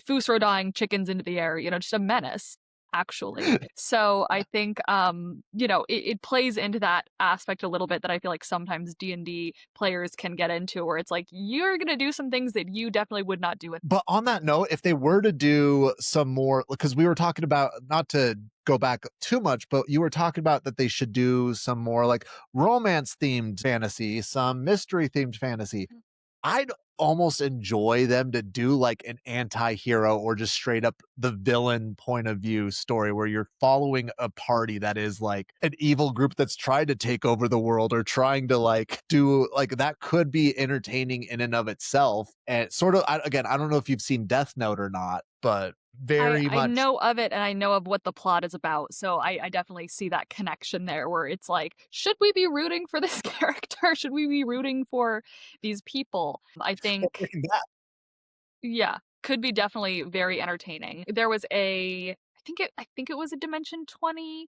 Fusro chickens into the air, just a menace, actually. So I think, it plays into that aspect a little bit that I feel like sometimes D&D players can get into where it's like, you're going to do some things that you definitely would not do. But on that note, if they were to do some more, because we were talking about, not to go back too much, but you were talking about that they should do some more like romance themed fantasy, some mystery themed fantasy. I'd almost enjoy them to do like an anti-hero or just straight up the villain point of view story where you're following a party that is like an evil group that's trying to take over the world or trying to like do like that could be entertaining in and of itself. And sort of, again, I don't know if you've seen Death Note or not, but very I much. know of it and I know of what the plot is about, so I definitely see that connection there where it's like, should we be rooting for this character? Should we be rooting for these people? I think yeah, could be definitely very entertaining. There was I think it was a Dimension 20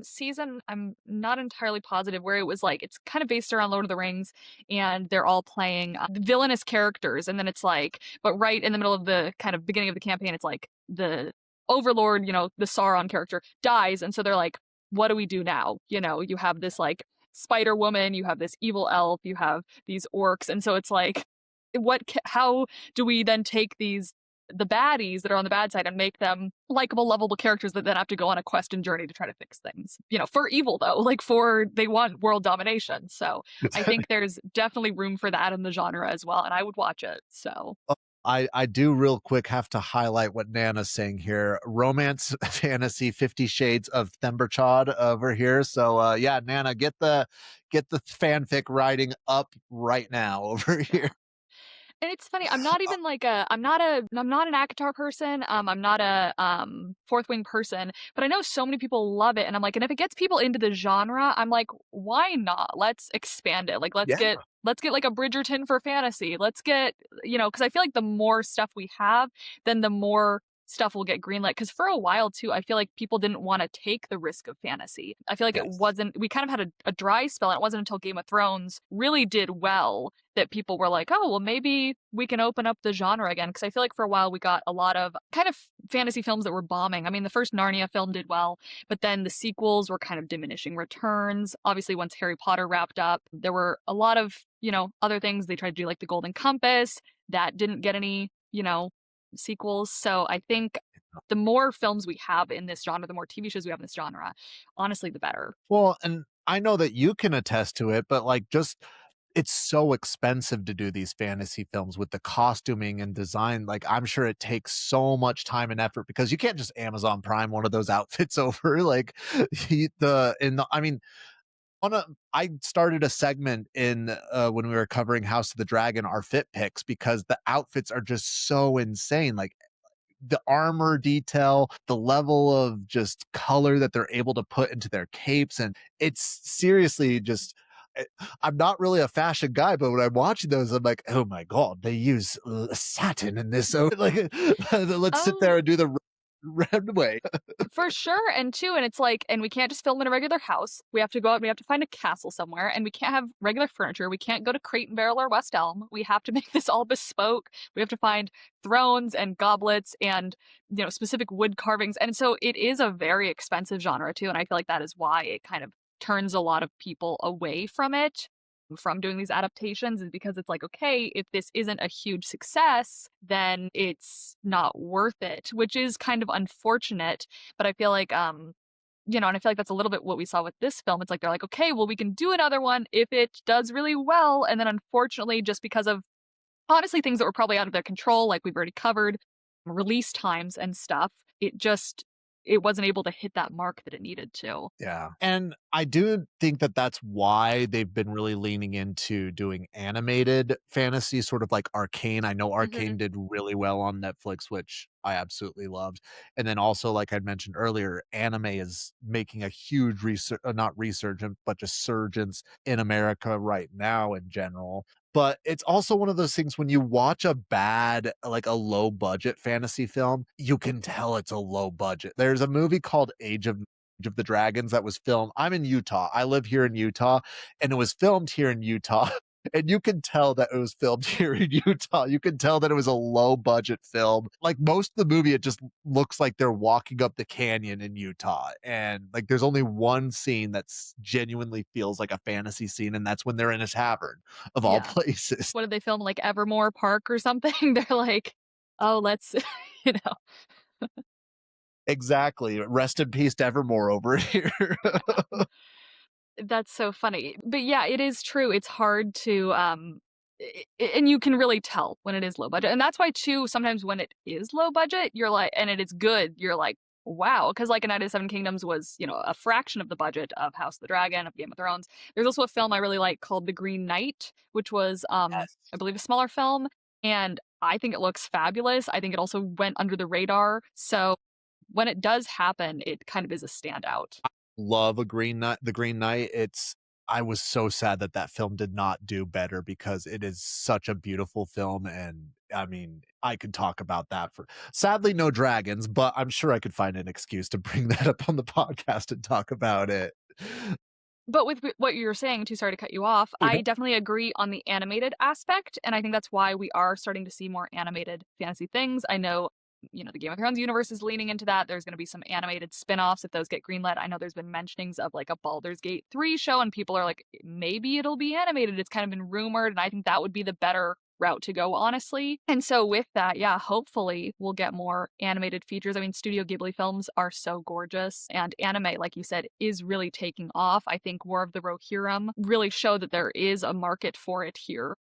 season. I'm not entirely positive where it was like it's kind of based around Lord of the Rings and they're all playing villainous characters and then it's like but right in the middle of the kind of beginning of the campaign it's like the overlord, the Sauron character dies and so they're like what do we do now? You have this like Spider Woman, you have this evil elf, you have these orcs and so it's like how do we then take the baddies that are on the bad side and make them likable, lovable characters that then have to go on a quest and journey to try to fix things? For evil though, like they want world domination. So I think there's definitely room for that in the genre as well, and I would watch it. So I do real quick have to highlight what Nana's saying here. Romance fantasy 50 Shades of Themberchaud over here. So yeah, Nana, get the fanfic writing up right now over here. and it's funny, I'm not even like I'm not an ACOTAR person, I'm not a Fourth Wing person, but I know so many people love it, and I'm like, and if it gets people into the genre, I'm like, why not? Let's expand it. Like Yeah. let's get like a Bridgerton for fantasy. Let's get, because I feel like the more stuff we have, then the more stuff will get greenlit. Because for a while too, I feel like people didn't want to take the risk of fantasy. I feel like it Yes. wasn't. We kind of had a dry spell, and it wasn't until Game of Thrones really did well that people were like, oh, well, maybe we can open up the genre again. Because I feel like for a while we got a lot of kind of fantasy films that were bombing. I mean, the first Narnia film did well, but then the sequels were kind of diminishing returns. Obviously, once Harry Potter wrapped up, there were a lot of, other things. They tried to do like the Golden Compass. That didn't get any, sequels. So I think the more films we have in this genre, the more TV shows we have in this genre, honestly, the better. Well, and I know that you can attest to it, but like just it's so expensive to do these fantasy films with the costuming and design. Like I'm sure it takes so much time and effort because you can't just Amazon Prime one of those outfits over. Like I mean, I started a segment in when we were covering House of the Dragon, our fit picks, because the outfits are just so insane. Like the armor detail, the level of just color that they're able to put into their capes, and it's seriously just I'm not really a fashion guy, but when I'm watching those, I'm like, oh my god, they use satin in this. So like, let's sit Oh, there and do the red way. for sure. And it's like, and we can't just film in a regular house. We have to go out and we have to find a castle somewhere, and we can't have regular furniture. We can't go to Crate and Barrel or West Elm. We have to make this all bespoke. We have to find thrones and goblets and, specific wood carvings. And so it is a very expensive genre too. And I feel like that is why it kind of turns a lot of people away from it, from doing these adaptations, is because it's like, okay, if this isn't a huge success, then it's not worth it, which is kind of unfortunate. But I feel like, and I feel like that's a little bit what we saw with this film. It's like, they're like, okay, well, we can do another one if it does really well. And then unfortunately, just because of honestly things that were probably out of their control, like we've already covered, release times and stuff, it wasn't able to hit that mark that it needed to. Yeah. And I do think that that's why they've been really leaning into doing animated fantasy, sort of like Arcane. I know Mhm. Arcane did really well on Netflix, which I absolutely loved. And then also, like I mentioned earlier, anime is making a huge not resurgence, but just surgence in America right now in general. But it's also one of those things when you watch a bad, like a low budget fantasy film, you can tell it's a low budget. There's a movie called Age of the Dragons that was filmed. I'm in Utah. I live here in Utah, and it was filmed here in Utah. And you can tell that it was filmed here in Utah. You can tell that it was a low budget film. Like most of the movie, it just looks like they're walking up the canyon in Utah. And like there's only one scene that's genuinely feels like a fantasy scene, and that's when they're in a tavern of all Yeah. places. What did they film, like Evermore Park or something? They're like, oh, let's, you know, Exactly. Rest in peace to Evermore over here. that's so funny. But yeah, it is true. It's hard to, and you can really tell when it is low budget. And that's why, too, sometimes when it is low budget, you're like, and it is good, you're like, wow. Because like United Seven Kingdoms was, a fraction of the budget of House of the Dragon, of Game of Thrones. There's also a film I really like called The Green Knight, which was, Yes. I believe, a smaller film. And I think it looks fabulous. I think it also went under the radar. So when it does happen, it kind of is a standout. Love a Green Knight, The Green Knight. I was so sad that that film did not do better because it is such a beautiful film, and I mean, I could talk about that for sadly no dragons, but I'm sure I could find an excuse to bring that up on the podcast and talk about it. But with what you're saying, too, sorry to cut you off, Oh, I no. definitely agree on the animated aspect, and I think that's why we are starting to see more animated fantasy things. I know, the Game of Thrones universe is leaning into that. There's going to be some animated spin-offs if those get greenlit. I know there's been mentionings of like a Baldur's Gate 3 show, and people are like, maybe it'll be animated. It's kind of been rumored, and I think that would be the better route to go, honestly. And so with that, yeah, hopefully we'll get more animated features. I mean, Studio Ghibli films are so gorgeous, and anime, like you said, is really taking off. I think War of the Rohirrim really showed that there is a market for it here.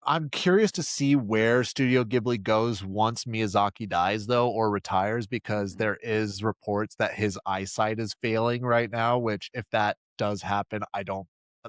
I'm curious to see where Studio Ghibli goes once Miyazaki dies, though, or retires, because there is reports that his eyesight is failing right now, which if that does happen, I don't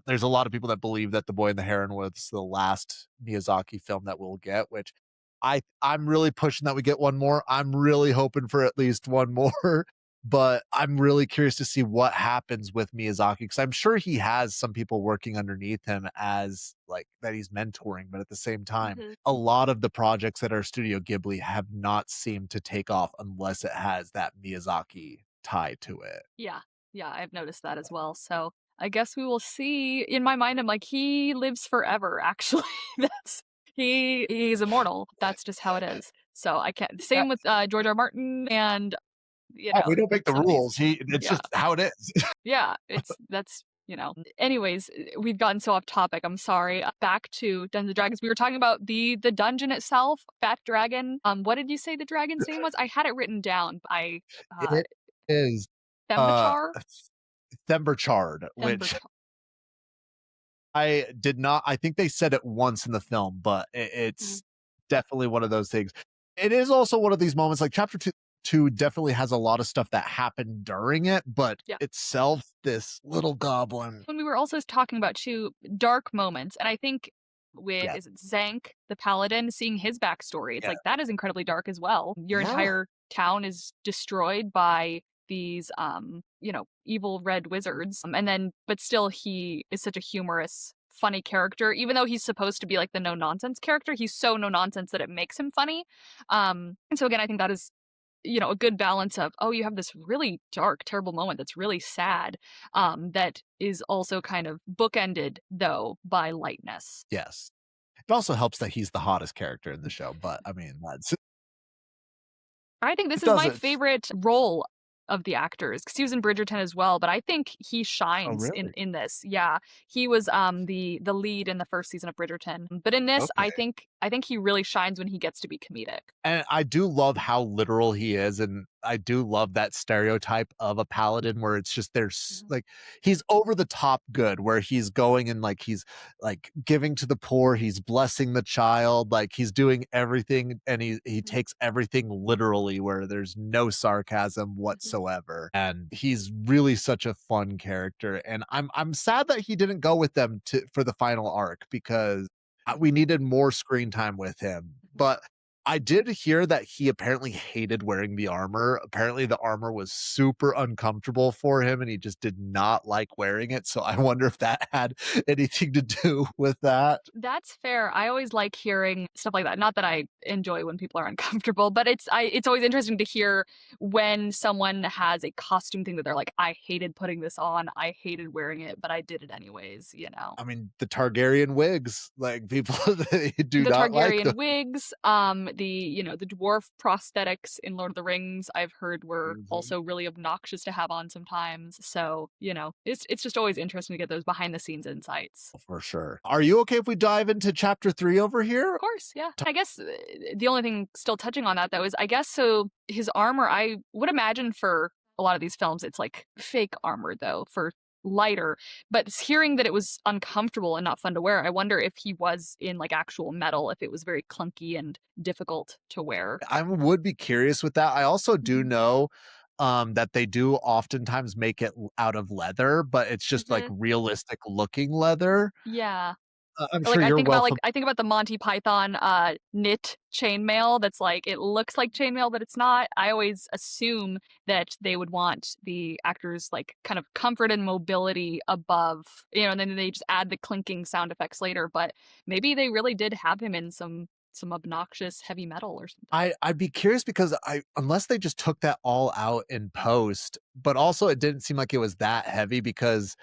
there's a lot of people that believe that The Boy and the Heron was the last Miyazaki film that we'll get, which I'm really pushing that we get one more. I'm really hoping for at least one more. But I'm really curious to see what happens with Miyazaki, because I'm sure he has some people working underneath him as like that he's mentoring, but at the same time, Mhm. a lot of the projects that are Studio Ghibli have not seemed to take off unless it has that Miyazaki tie to it. Yeah, yeah, I've noticed that as well. So I guess we will see. In my mind, I'm like, he lives forever, actually. That's he's immortal. That's just how it is. So I can't Yeah, same with George R. R. Martin and we don't make the some of these. rules. It's Yeah. just how it is. Yeah, anyways, we've gotten so off topic. I'm sorry. Back to Dungeons and Dragons. We were talking about the dungeon itself, Fat Dragon. What did you say the dragon's name was? I had it written down. Uh It is uh Thembachar? Themberchard, which Thembachar. I did not. I think they said it once in the film, but Mhm. it's definitely one of those things. It is also one of these moments, like chapter two definitely has a lot of stuff that happened during it, but Yeah. itself, this little goblin. When we were also talking about two dark moments, and I think with Yeah. is it Xenk the Paladin, seeing his backstory, it's Yeah. like that is incredibly dark as well. Your Yeah. entire town is destroyed by these evil red wizards. And then but still he is such a humorous funny character, even though he's supposed to be like the no nonsense character. He's so no nonsense that it makes him funny. And so again, I think that is a good balance of, oh, you have this really dark, terrible moment that's really sad, that is also kind of bookended, though, by lightness. Yes. It also helps that he's the hottest character in the show, but I mean, I think this it is my doesn't. favorite role of the actors because he was in Bridgerton as well, but I think he Oh, shines really? in this. Yeah, he was the lead in the first season of Bridgerton, but in this, Okay. I think he really shines when he gets to be comedic. And I do love how literal he is, and I do love that stereotype of a paladin where it's just there's Mhm. like he's over the top good, where he's going and like he's like giving to the poor, he's blessing the child, like he's doing everything, and he Mhm. takes everything literally, where there's no sarcasm Mhm. whatsoever, and he's really such a fun character. And I'm sad that he didn't go with them to for the final arc because we Mhm. needed more screen time with him, Mhm. but I did hear that he apparently hated wearing the armor. Apparently, the armor was super uncomfortable for him, and he just did not like wearing it. So I wonder if that had anything to do with that. That's fair. I always like hearing stuff like that. Not that I enjoy when people are uncomfortable, but it's always interesting to hear when someone has a costume thing that they're like, I hated putting this on, I hated wearing it, but I did it anyways. I mean, the Targaryen wigs, like people they do The not like them. Targaryen wigs, the dwarf prosthetics in Lord of the Rings, I've heard were Mhm. also really obnoxious to have on sometimes. So, it's just always interesting to get those behind the scenes insights. For sure. Are you okay if we dive into chapter 3 over here? Of course, yeah. I guess the only thing still touching on that though is I guess so his armor, I would imagine for a lot of these films it's like fake armor though for lighter, but hearing that it was uncomfortable and not fun to wear, I wonder if he was in like actual metal, if it was very clunky and difficult to wear. I would be curious with that. I also do Mhm. know that they do oftentimes make it out of leather, but it's just like Mhm. realistic looking leather. Yeah. I'm Or, like, sure you're well I think about the Monty Python, knit chainmail that's, like it looks like chainmail, but it's not. I always assume that they would want the actors, like, kind of comfort and mobility above, and then they just add the clinking sound effects later, but maybe they really did have him in some obnoxious heavy metal or something. I'd be curious because I unless they just took that all out in post, but also it didn't seem like it was that heavy because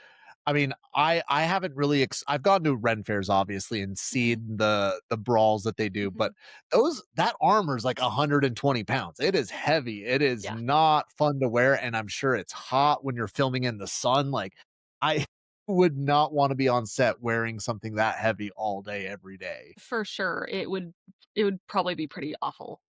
I mean, I haven't really I've gone to Ren fairs obviously and Mhm, seen the brawls that they do, but mhm. that armor is like 120 pounds. It is heavy. It is Yeah, not fun to wear, and I'm sure it's hot when you're filming in the sun. Like, I would not want to be on set wearing something that heavy all day, every day. for sure. It would probably be pretty awful,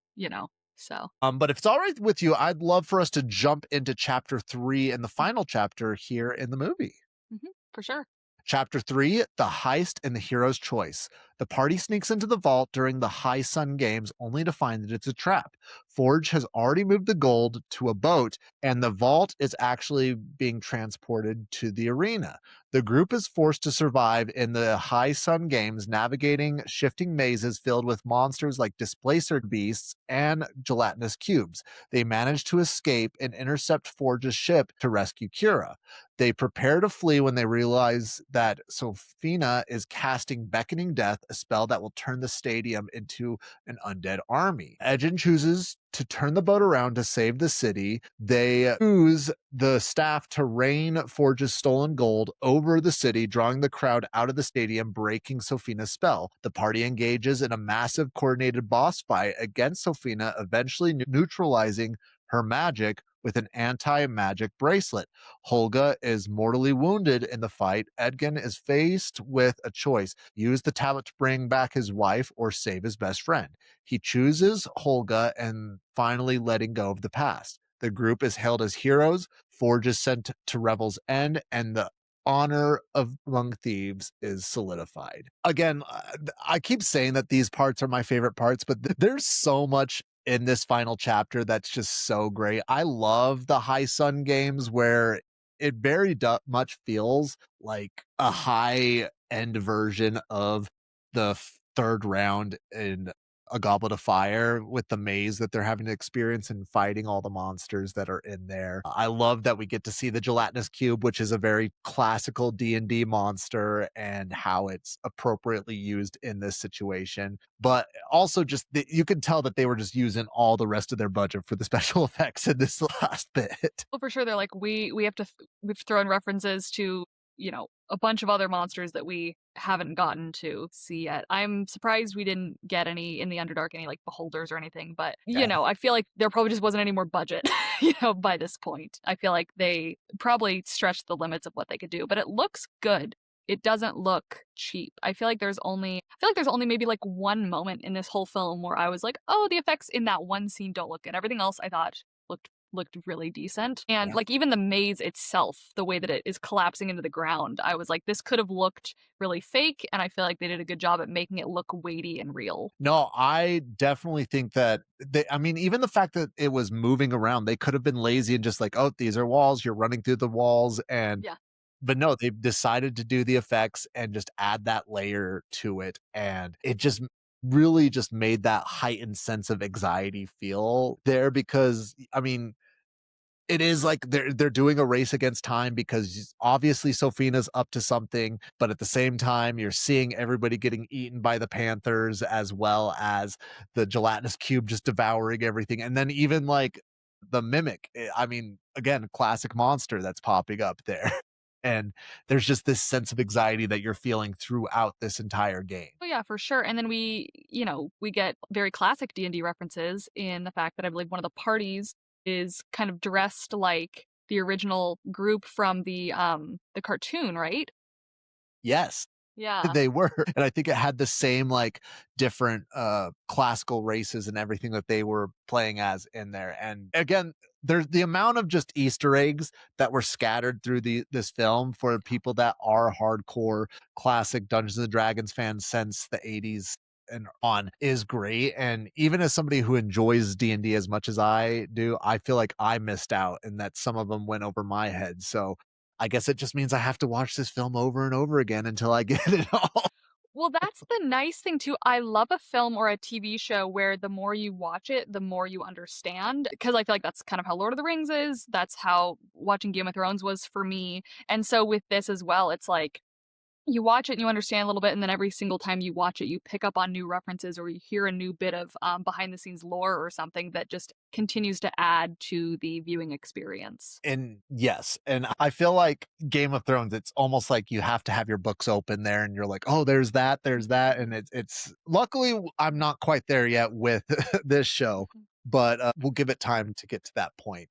so. But if it's all right with you, I'd love for us to jump into chapter 3 and the final chapter here in the movie. Mhm, for sure. Chapter 3, The Heist and the Hero's Choice. The party sneaks into the vault during the High Sun Games only to find that it's a trap. Forge has already moved the gold to a boat, and the vault is actually being transported to the arena. The group is forced to survive in the High Sun Games, navigating shifting mazes filled with monsters like displacer beasts and gelatinous cubes. They manage to escape and intercept Forge's ship to rescue Kira. They prepare to flee when they realize that Sophina is casting Beckoning Death, a spell that will turn the stadium into an undead army. Edgin chooses to turn the boat around to save the city. They use the staff to rain Forge's stolen gold over the city, drawing the crowd out of the stadium, breaking Sophina's spell. The party engages in a massive coordinated boss fight against Sophina, eventually neutralizing her magic with an anti-magic bracelet. Holga is mortally wounded in the fight. Edgin is faced with a choice: use the tablet to bring back his wife or save his best friend. He chooses Holga and finally letting go of the past. The group is hailed as heroes. Forge is sent to Revel's End, and the honor of Among Thieves is solidified. Again, I keep saying that these parts are my favorite parts, but there's so much in this final chapter that's just so great. I love the High Sun games where it very much feels like a high end version of the third round in A Goblet of Fire with the maze that they're having to experience and fighting all the monsters that are in there. I love that we get to see the gelatinous cube, which is a very classical D&D monster, and how it's appropriately used in this situation. But also just you could tell that they were just using all the rest of their budget for the special effects in this last bit. Well, for sure, they're like, we have to, we've thrown references to, a bunch of other monsters that we haven't gotten to see yet. I'm surprised we didn't get any in the Underdark, any like beholders or anything, but Yeah. I feel like there probably just wasn't any more budget, by this point. I feel like they probably stretched the limits of what they could do, but it looks good. It doesn't look cheap. I feel like there's only maybe like one moment in this whole film where I was like, oh, the effects in that one scene don't look good. Everything else I thought looked really decent. And Yeah. like even the maze itself, the way that it is collapsing into the ground, I was like, this could have looked really fake, and I feel like they did a good job at making it look weighty and real. No, I definitely think that I mean, even the fact that it was moving around, they could have been lazy and just like, oh, these are walls, you're running through the walls. Yeah. But no, they've decided to do the effects and just add that layer to it. And it just really just made that heightened sense of anxiety feel there because, I mean, it is like they're doing a race against time because obviously Sofina's up to something, but at the same time, you're seeing everybody getting eaten by the panthers as well as the gelatinous cube just devouring everything. And then even like the mimic, I mean, again, classic monster that's popping up there. And there's just this sense of anxiety that you're feeling throughout this entire game. Oh yeah, for sure. And then we get very classic D&D references in the fact that I believe one of the parties is kind of dressed like the original group from the cartoon, right? Yes. Yeah. They were, and I think it had the same, like, different, classical races and everything that they were playing as in there, and again, there's the amount of just Easter eggs that were scattered through this film for people that are hardcore classic Dungeons& and Dragons fans since the '80s and on is great, and even as somebody who enjoys D&D as much as I do, I feel like I missed out and that some of them went over my head, so I guess it just means I have to watch this film over and over again until I get it all. Well, that's the nice thing too. I love a film or a TV show where the more you watch it, the more you understand. Because I feel like that's kind of how Lord of the Rings is. That's how watching Game of Thrones was for me. And so with this as well, it's like you watch it and you understand a little bit, and then every single time you watch it, you pick up on new references or you hear a new bit of behind the scenes lore or something that just continues to add to the viewing experience. And yes, and I feel like Game of Thrones, it's almost like you have to have your books open there and you're like, "Oh, there's that," and it's luckily I'm not quite there yet with this show, but, we'll give it time to get to that point.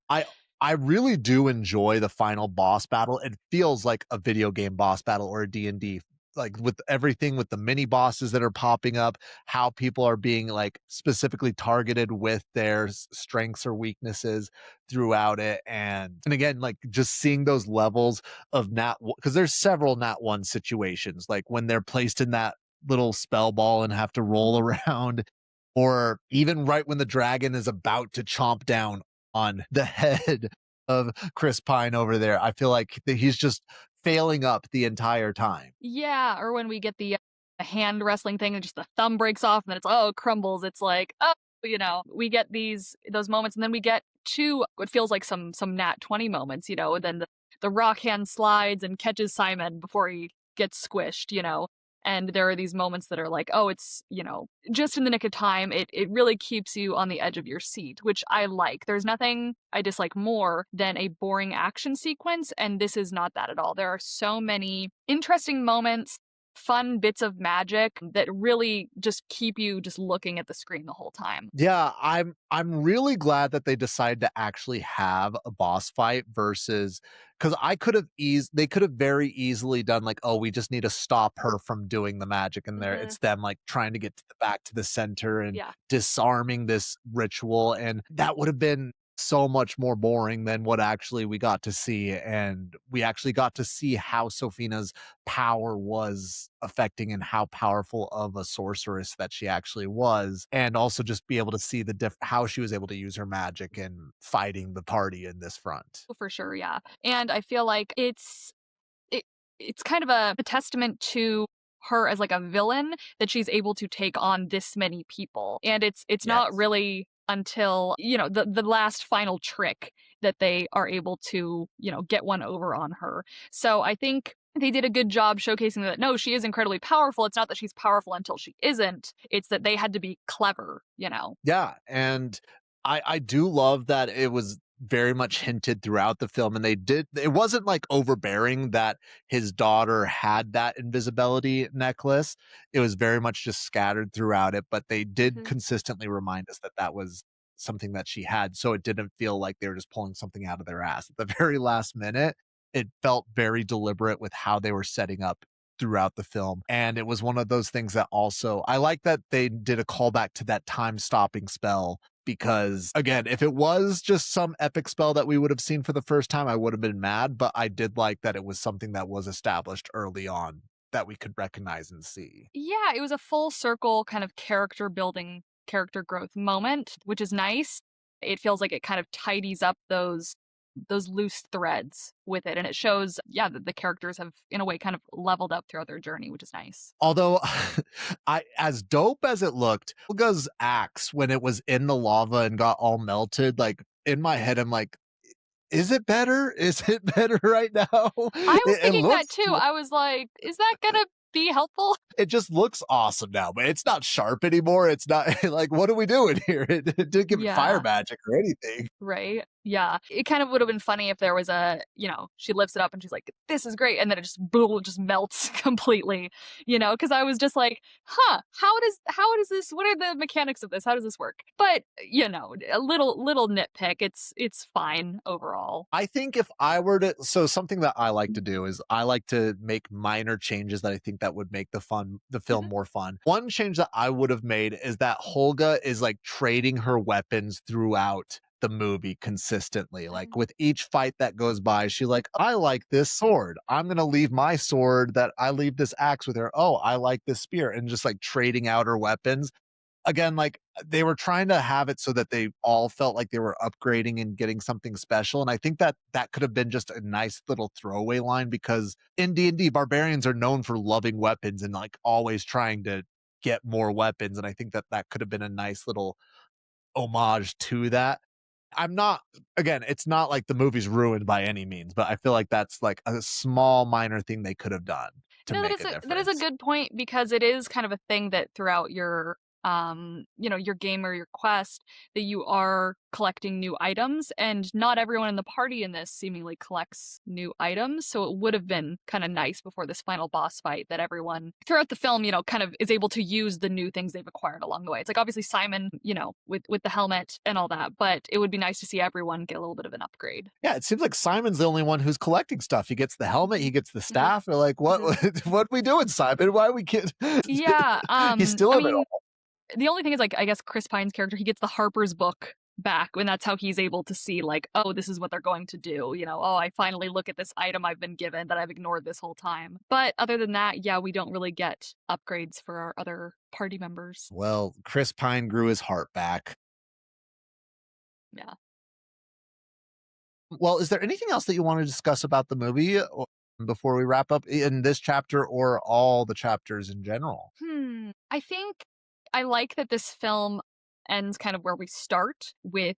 I really do enjoy the final boss battle. It feels like a video game boss battle or a D&D, like, with everything with the mini bosses that are popping up, how people are being, like, specifically targeted with their strengths or weaknesses throughout it, and again, like, just seeing those levels of because there's several nat 1 situations, like, when they're placed in that little spell ball and have to roll around, or even right when the dragon is about to chomp down on the head of Chris Pine over there. I feel like he's just failing up the entire time. Yeah, or when we get the hand wrestling thing and just the thumb breaks off and then it's it crumbles. It's like, oh, we get those moments, and then we get to what feels like some nat 20 moments, then the rock hand slides and catches Simon before he gets squished, And there are these moments that are like, oh, it's, just in the nick of time. It really keeps you on the edge of your seat, which I like. There's nothing I dislike more than a boring action sequence, and this is not that at all. There are so many interesting moments, fun bits of magic that really just keep you just looking at the screen the whole time. Yeah, I'm really glad that they decided to actually have a boss fight versus because they could have very easily done like, oh, we just need to stop her from doing the magic in there. Mhm. It's them like trying to get to back to the center and Yeah. disarming this ritual, and that would have been so much more boring than what actually we got to see. And we actually got to see how Sofina's power was affecting and how powerful of a sorceress that she actually was, and also just be able to see how she was able to use her magic and fighting the party in this front. For sure, yeah. And I feel like it it's kind of a testament to her as like a villain that she's able to take on this many people. And it's not Yes. really until, the last final trick that they are able to, get one over on her. So I think they did a good job showcasing that no, she is incredibly powerful. It's not that she's powerful until she isn't. It's that they had to be clever. Yeah, and I do love that it was very much hinted throughout the film, and it wasn't like overbearing that his daughter had that invisibility necklace. It was very much just scattered throughout it, but they did Mhm. consistently remind us that that was something that she had, so it didn't feel like they were just pulling something out of their ass at the very last minute. It felt very deliberate with how they were setting up throughout the film. And it was one of those things that also, I like that they did a callback to that time stopping spell, because again, if it was just some epic spell that we would have seen for the first time, I would have been mad. But I did like that it was something that was established early on that we could recognize and see. Yeah, it was a full circle kind of character building, character growth moment, which is nice. It feels like it kind of tidies up those loose threads with it, and it shows, yeah, that the characters have in a way kind of leveled up throughout their journey, which is nice. Although I as dope as it looked, Olga's axe when it was in the lava and got all melted, like in my head, I'm like, is it better? Is it better right now? I was It thinking that looks too. I was like, is that gonna be helpful? it just looks awesome now, but it's not sharp anymore. It's not like, what are we doing here? It didn't give it fire Yeah. magic or anything. Right? Yeah. It kind of would have been funny if there was she lifts it up and she's like, this is great. And then it just, boom, just melts completely, because I was just like, how does this, what are the mechanics of this? How does this work? But, a little nitpick. It's fine overall. I think if I were to, so something that I like to do is I like to make minor changes that I think that would make the film Mhm. more fun. One change that I would have made is that Holga is like trading her weapons throughout the movie consistently. Like with each fight that goes by, she's like, I like this sword. I'm going to leave my sword, that I leave this axe with her. Oh, I like this spear. And just like trading out her weapons. Again, like they were trying to have it so that they all felt like they were upgrading and getting something special. And I think that that could have been just a nice little throwaway line, because in D&D, barbarians are known for loving weapons and like always trying to get more weapons. And I think that that could have been a nice little homage to that. I'm not, again, it's not like the movie's ruined by any means, but I feel like that's like a small minor thing they could have done to No, make a that is a difference. good point, because it is kind of a thing that throughout your game or your quest, that you are collecting new items, and not everyone in the party in this seemingly collects new items. So it would have been kind of nice before this final boss fight that everyone throughout the film, kind of is able to use the new things they've acquired along the way. It's like obviously Simon, with the helmet and all that, but it would be nice to see everyone get a little bit of an upgrade. Yeah, it seems like Simon's the only one who's collecting stuff. He gets the helmet, he gets the Mhm. staff. They're like, what, Mhm. what we doing, Simon? Why are we kidding? Yeah, He's still I of it mean, all. the only thing is, like, I guess Chris Pine's character, he gets the Harper's book back, and that's how he's able to see, like, oh, this is what they're going to do. Oh, I finally look at this item I've been given that I've ignored this whole time. But other than that, yeah, we don't really get upgrades for our other party members. Well, Chris Pine grew his heart back. Yeah. Well, is there anything else that you want to discuss about the movie before we wrap up in this chapter or all the chapters in general? I think I like that this film ends kind of where we start with,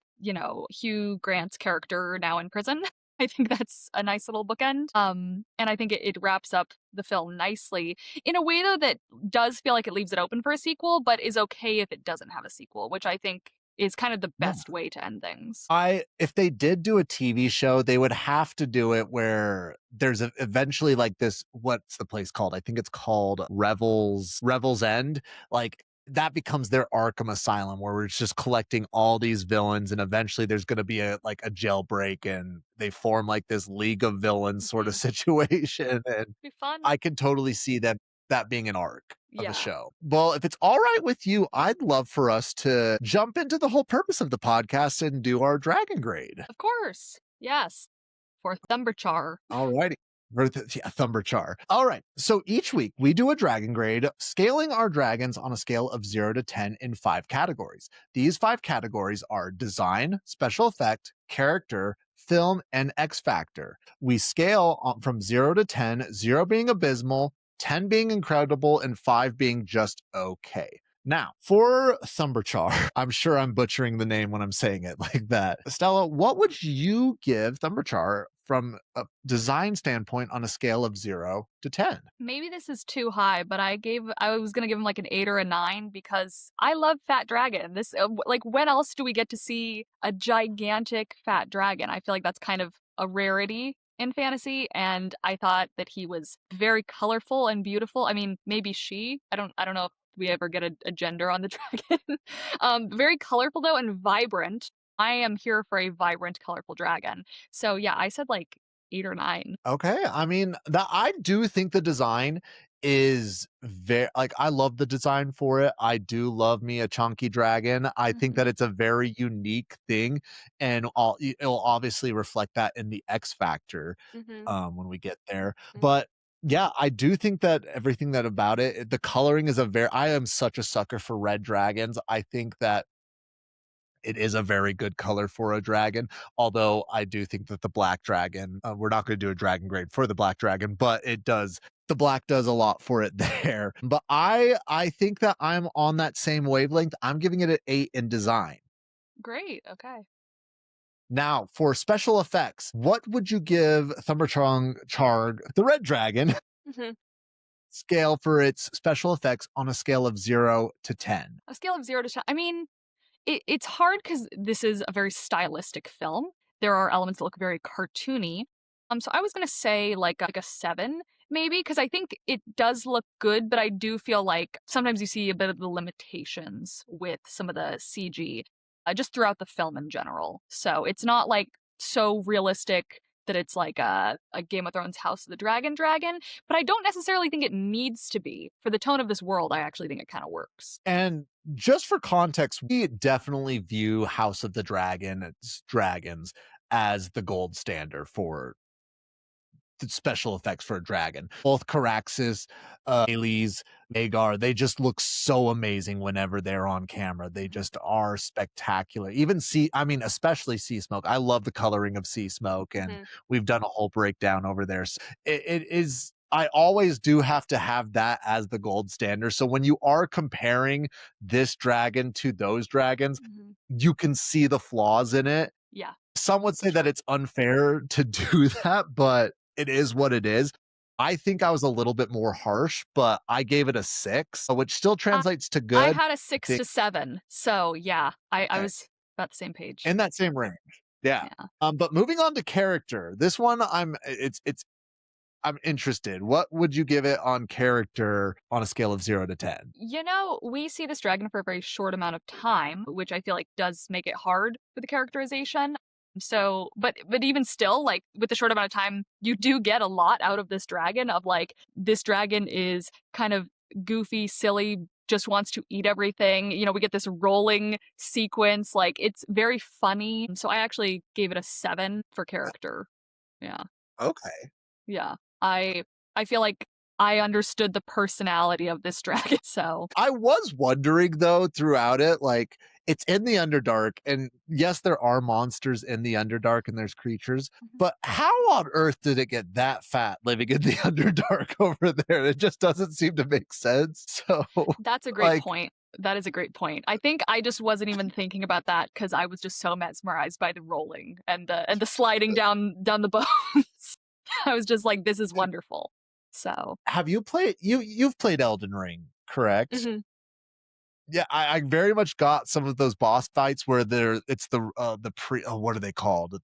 Hugh Grant's character now in prison. I think that's a nice little bookend. And I think it wraps up the film nicely in a way, though, that does feel like it leaves it open for a sequel, but is okay if it doesn't have a sequel, which I think is kind of the Yeah. best way to end things. If they did do a TV show, they would have to do it where there's eventually like this, what's the place called? I think it's called Revel's End. Like that becomes their Arkham Asylum, where we're just collecting all these villains, and eventually there's going to be a jailbreak, and they form like this League of Villains sort of Mhm. situation. And Be fun. I can totally see that being an arc of the Yeah, show. Well, if it's all right with you, I'd love for us to jump into the whole purpose of the podcast and do our dragon grade. of course. Yes. For Thumberchar. All righty. Yeah, Thumberchar. All right. So each week we do a dragon grade, scaling our dragons on a scale of 0 to 10 in 5 categories. These 5 categories are design, special effect, character, film, and X factor. We scale from 0 to 10, 0 being abysmal, 10 being incredible, and 5 being just okay. Now, for Thumberchar, I'm sure I'm butchering the name when I'm saying it like that. Stella, what would you give Thumberchar from a design standpoint on a scale of 0 to 10? Maybe this is too high, but I was gonna give him like an 8 or a 9 because I love Fat Dragon. Like, when else do we get to see a gigantic fat dragon? I feel like that's kind of a rarity in fantasy, and I thought that he was very colorful and beautiful. I mean, maybe she. I don't know if we ever get a gender on the dragon. Very colorful though and vibrant. I am here for a vibrant, colorful dragon. So yeah, I said like 8 or 9. Okay. I mean, that I do think the design is very like I love the design for it. I do love me a chunky dragon. I think that Mhm. it's a very unique thing, and it'll obviously reflect that in the X factor Mhm. when we get there. Mm. But yeah, I do think that everything that about the coloring is a very I am such a sucker for red dragons. I think that it is a very good color for a dragon, although I do think that the black dragon, we're not going to do a dragon grade for the black dragon, but the black does a lot for it there. But I think that I'm on that same wavelength. I'm giving it an 8 in design. Great. Okay. Now, for special effects, what would you give Charg, the red dragon, Mhm. scale for its special effects on a scale of 0 to 10? A scale of 0 to 10. I mean, it's hard because this is a very stylistic film. There are elements that look very cartoony. So I was gonna say like a 7, maybe, because I think it does look good, but I do feel like sometimes you see a bit of the limitations with some of the CG, just throughout the film in general. So it's not like so realistic that it's like a Game of Thrones House of the Dragon, but I don't necessarily think it needs to be. For the tone of this world, I actually think it kind of works. And just for context, we definitely view House of the dragons as the gold standard for the special effects for a dragon. Both Caraxes, Ales, Agar, they just look so amazing whenever they're on camera. They just are spectacular. Especially Sea Smoke. I love the coloring of Sea Smoke, and Mhm. we've done a whole breakdown over there. So it is. I always do have to have that as the gold standard. So when you are comparing this dragon to those dragons, Mhm. you can see the flaws in it. Yeah, Some would for say that sure. it's unfair to do that, but it is what it is. I think I was a little bit more harsh, but I gave it a 6, which still I translates to I good. had a I 6 think to 7, so yeah, I okay, was about the same page. in that same range. Yeah. Yeah. But moving on to character, this one I'm interested. What would you give it on character on a scale of 0 to 10? You know, we see this dragon for a very short amount of time, which I feel like does make it hard for the characterization. So, but even still, like with the short amount of time, you do get a lot out of this dragon of like this dragon is kind of goofy, silly, just wants to eat everything. You know, we get this rolling sequence, like it's very funny. So I actually gave it a 7 for character. Yeah. Okay. Yeah. I feel like I understood the personality of this dragon, so I was wondering though throughout it, like it's in the Underdark, and yes, there are monsters in the Underdark and there's creatures, Mhm. but how on earth did it get that fat living in the Underdark over there? It just doesn't seem to make sense. So, That's a great like, point. That is a great point. I think I just wasn't even thinking about that because I was just so mesmerized by the rolling and the sliding down the bones. I was just like, this is wonderful. So, have you played you've played Elden Ring, correct? mhm. Yeah, I very much got some of those boss fights where it's the pre what are they called?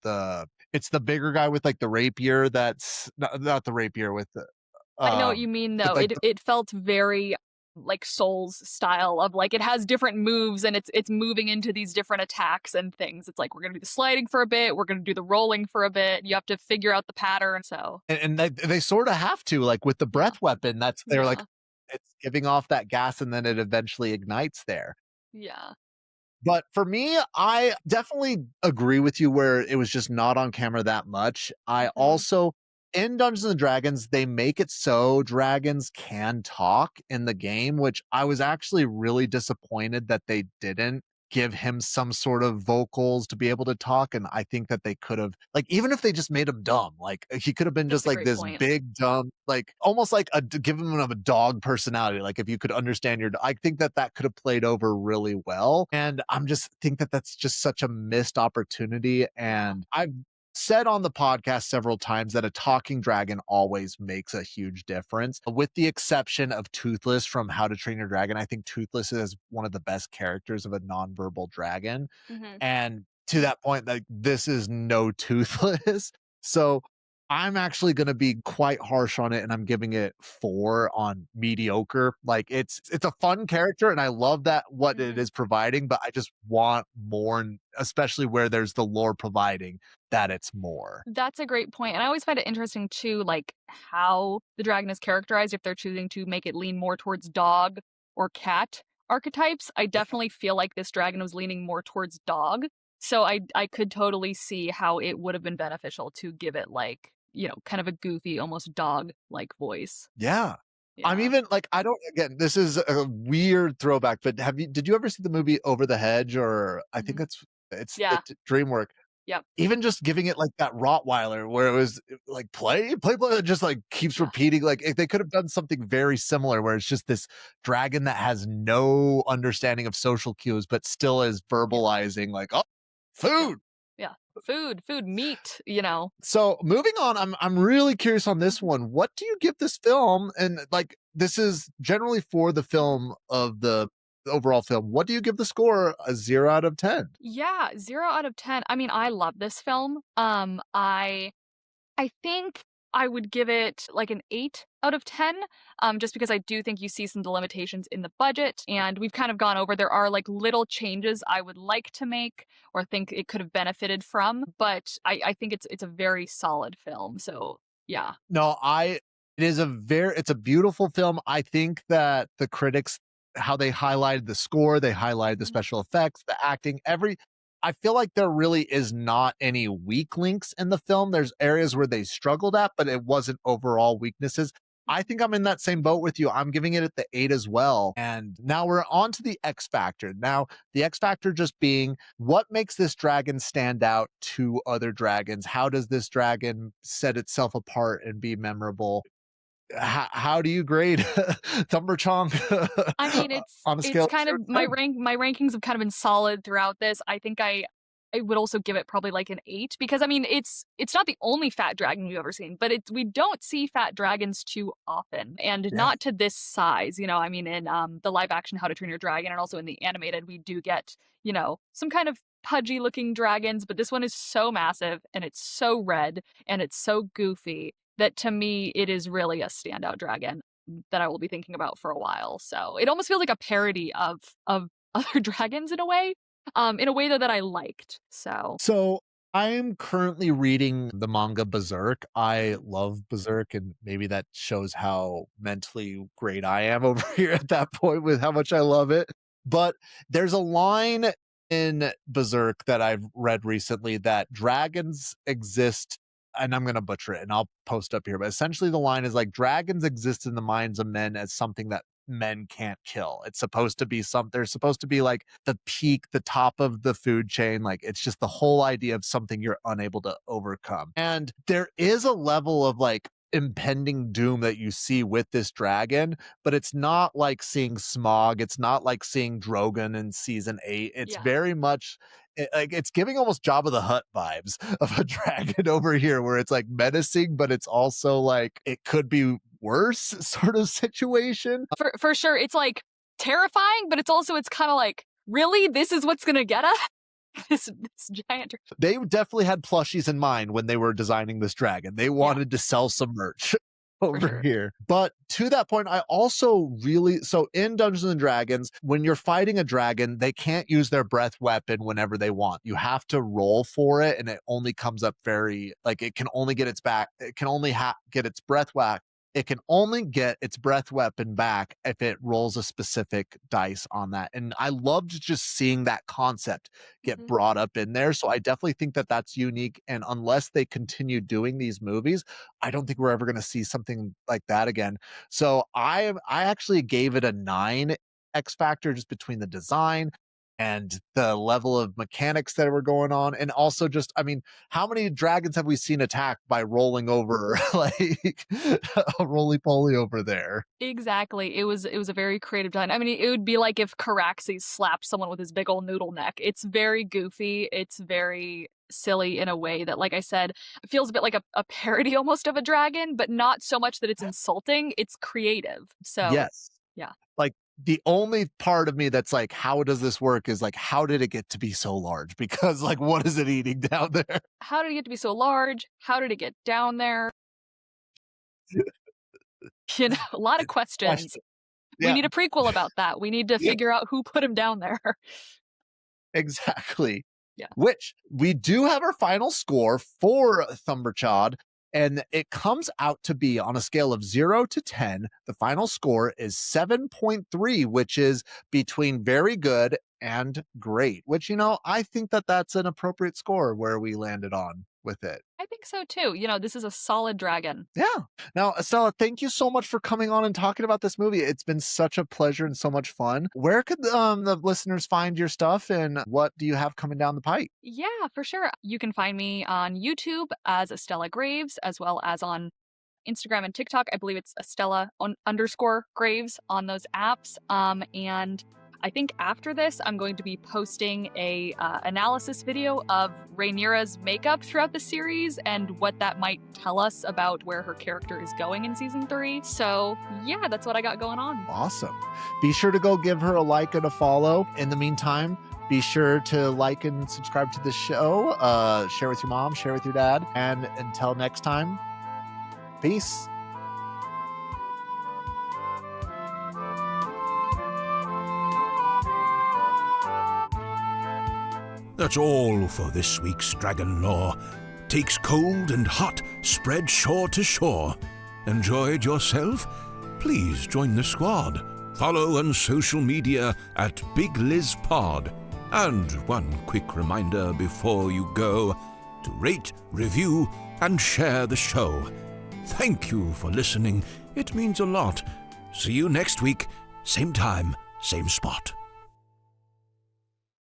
It's the bigger guy with like the rapier that's not the rapier I know what you mean with though. like It felt very like Souls style of like it has different moves and it's moving into these different attacks and things. It's like we're gonna do the sliding for a bit, we're gonna do the rolling for a bit. You have to figure out the pattern. So and they sort of have to like with the yeah, breath weapon that's they're like yeah, it's giving off that gas and then it eventually ignites there. yeah. But for me, I definitely agree with you where it was just not on camera that much. I Mhm. also in Dungeons and Dragons, they make it so dragons can talk in the game, which I was actually really disappointed that they didn't give him some sort of vocals to be able to talk. And I think that they could have, like, even if they just made him dumb, like he could have been That's just a like great this point. big dumb, like almost like give him a dog personality. Like if you could understand I think that that could have played over really well. And I'm just think that that's just such a missed opportunity. Yeah. And I've said on the podcast several times that a talking dragon always makes a huge difference, with the exception of Toothless from How to Train Your Dragon. I think Toothless is one of the best characters of a nonverbal dragon. Hmm. And to that point, like this is no Toothless. So I'm actually going to be quite harsh on it, and I'm giving it 4 on mediocre. Like it's a fun character, and I love that what it Hmm. is providing, but I just want more, and especially where there's the lore providing that it's more. That's a great point. And I always find it interesting too, like how the dragon is characterized if they're choosing to make it lean more towards dog or cat archetypes. I definitely feel like this dragon was leaning more towards dog. So I could totally see how it would have been beneficial to give it like, kind of a goofy, almost dog like voice. Yeah. I'm Yeah. even like, I don't, again, this is a weird throwback, but did you ever see the movie Over the Hedge? Or I think Hmm. the Yeah. DreamWorks. Yep. Even just giving it like that Rottweiler where it was like play, it just like keeps Yeah. repeating. Like they could have done something very similar where it's just this dragon that has no understanding of social cues, but still is Yep. verbalizing like, oh, Yeah. food. Yeah. Food, meat. So moving on, I'm really curious on this Mhm. one. What do you give this film? And like this is generally for the film of the overall film. What do you give the score? A 0 out of 10? Yeah, 0 out of 10. I mean, I love this film. I think I would give it like an 8 out of 10, just because I do think you see some of the limitations in the budget, and we've kind of gone over there are like little changes I would like to make or think it could have benefited from, but I think it's a very solid film. So yeah. No, it's a beautiful film. I think that the critics, how they highlighted the score, they highlighted the Mhm. special effects, the acting, I feel like there really is not any weak links in the film. There's areas where they struggled at, but it wasn't overall weaknesses. I think I'm in that same boat with you. I'm giving it at the 8 as well. And now we're on to the X Factor. Now, the X Factor just being what makes this dragon stand out to other dragons? How does this dragon set itself apart and be memorable? How do you grade Thumber Chong I mean, it's on a scale it's of kind 0 of to 10? my rankings have kind of been solid throughout this. I think I would also give it probably like an 8 because I mean, it's not the only fat dragon we've ever seen, but we don't see fat dragons too often and Yeah. not to this size, I mean, in the live action How to Train Your Dragon and also in the animated we do get, some kind of pudgy looking dragons, but this one is so massive and it's so red and it's so goofy that to me it is really a standout dragon that I will be thinking about for a while. So it almost feels like a parody of other dragons in a way that I liked. So So I'm currently reading the manga Berserk. I love Berserk, and maybe that shows how mentally great I am over here at that point with how much I love it. But there's a line in Berserk that I've read recently that dragons exist, and I'm going to butcher it and I'll post up here, but essentially the line is like dragons exist in the minds of men as something that men can't kill. It's supposed to be they're supposed to be like the peak, the top of the food chain. Like it's just the whole idea of something you're unable to overcome. And there is a level of like impending doom that you see with this dragon, but it's not like seeing Smog. It's not like seeing Drogon in season 8. It's yeah. very much like it's giving almost Jabba the Hutt vibes of a dragon over here, where it's like menacing, but it's also like it could be worse sort of situation. For sure. It's like terrifying, but it's kind of like, really? This is what's gonna get us? This giant They definitely had plushies in mind when they were designing this dragon. They yeah, wanted to sell some merch for over sure. here. But to that point, I also really, so in Dungeons and Dragons, when you're fighting a dragon, they can't use their breath weapon whenever they want. You have to roll for it, and it only comes up very like it can only get its back. It can only get its breath whack. It can only get its breath weapon back if it rolls a specific dice on that. And I loved just seeing that concept get Mhm. brought up in there. So I definitely think that that's unique. And unless they continue doing these movies, I don't think we're ever going to see something like that again. So I actually gave it a 9 X Factor just between the design and the level of mechanics that were going on. And also just, I mean, how many dragons have we seen attacked by rolling over like a roly-poly over there? Exactly. It was a very creative design. I mean, it would be like if Caraxes slapped someone with his big old noodle neck. It's very goofy. It's very silly in a way that, like I said, feels a bit like a parody almost of a dragon, but not so much that it's insulting. It's creative. So, Yes. yeah. Like the only part of me that's like, how does this work is like, how did it get to be so large? Because like, what is it eating down there? How did it get to be so large? How did it get down there? A lot of questions. We Yeah, need a prequel about that. We need to figure out who put him down there. exactly. Yeah. Which we do have our final score for Thumberchod, and it comes out to be on a scale of 0 to 10. The final score is 7.3, which is between very good and great, which, I think that that's an appropriate score where we landed on with it. I think so too. This is a solid dragon. Yeah. Now, Estella, thank you so much for coming on and talking about this movie. It's been such a pleasure and so much fun. Where could the listeners find your stuff, and what do you have coming down the pipe? Yeah, for sure. You can find me on YouTube as Estella Graves, as well as on Instagram and TikTok. I believe it's Estella_Graves on those apps. And I think after this, I'm going to be posting a analysis video of Rhaenyra's makeup throughout the series and what that might tell us about where her character is going in season 3. So yeah, that's what I got going on. Awesome. Be sure to go give her a like and a follow. In the meantime, be sure to like and subscribe to the show. Share with your mom, share with your dad. And until next time, peace. That's all for this week's Dragon Lore. Takes cold and hot, spread shore to shore. Enjoyed yourself? Please join the squad. Follow on social media at Big Liz Pod. And one quick reminder before you go, to rate, review, and share the show. Thank you for listening. It means a lot. See you next week, same time, same spot.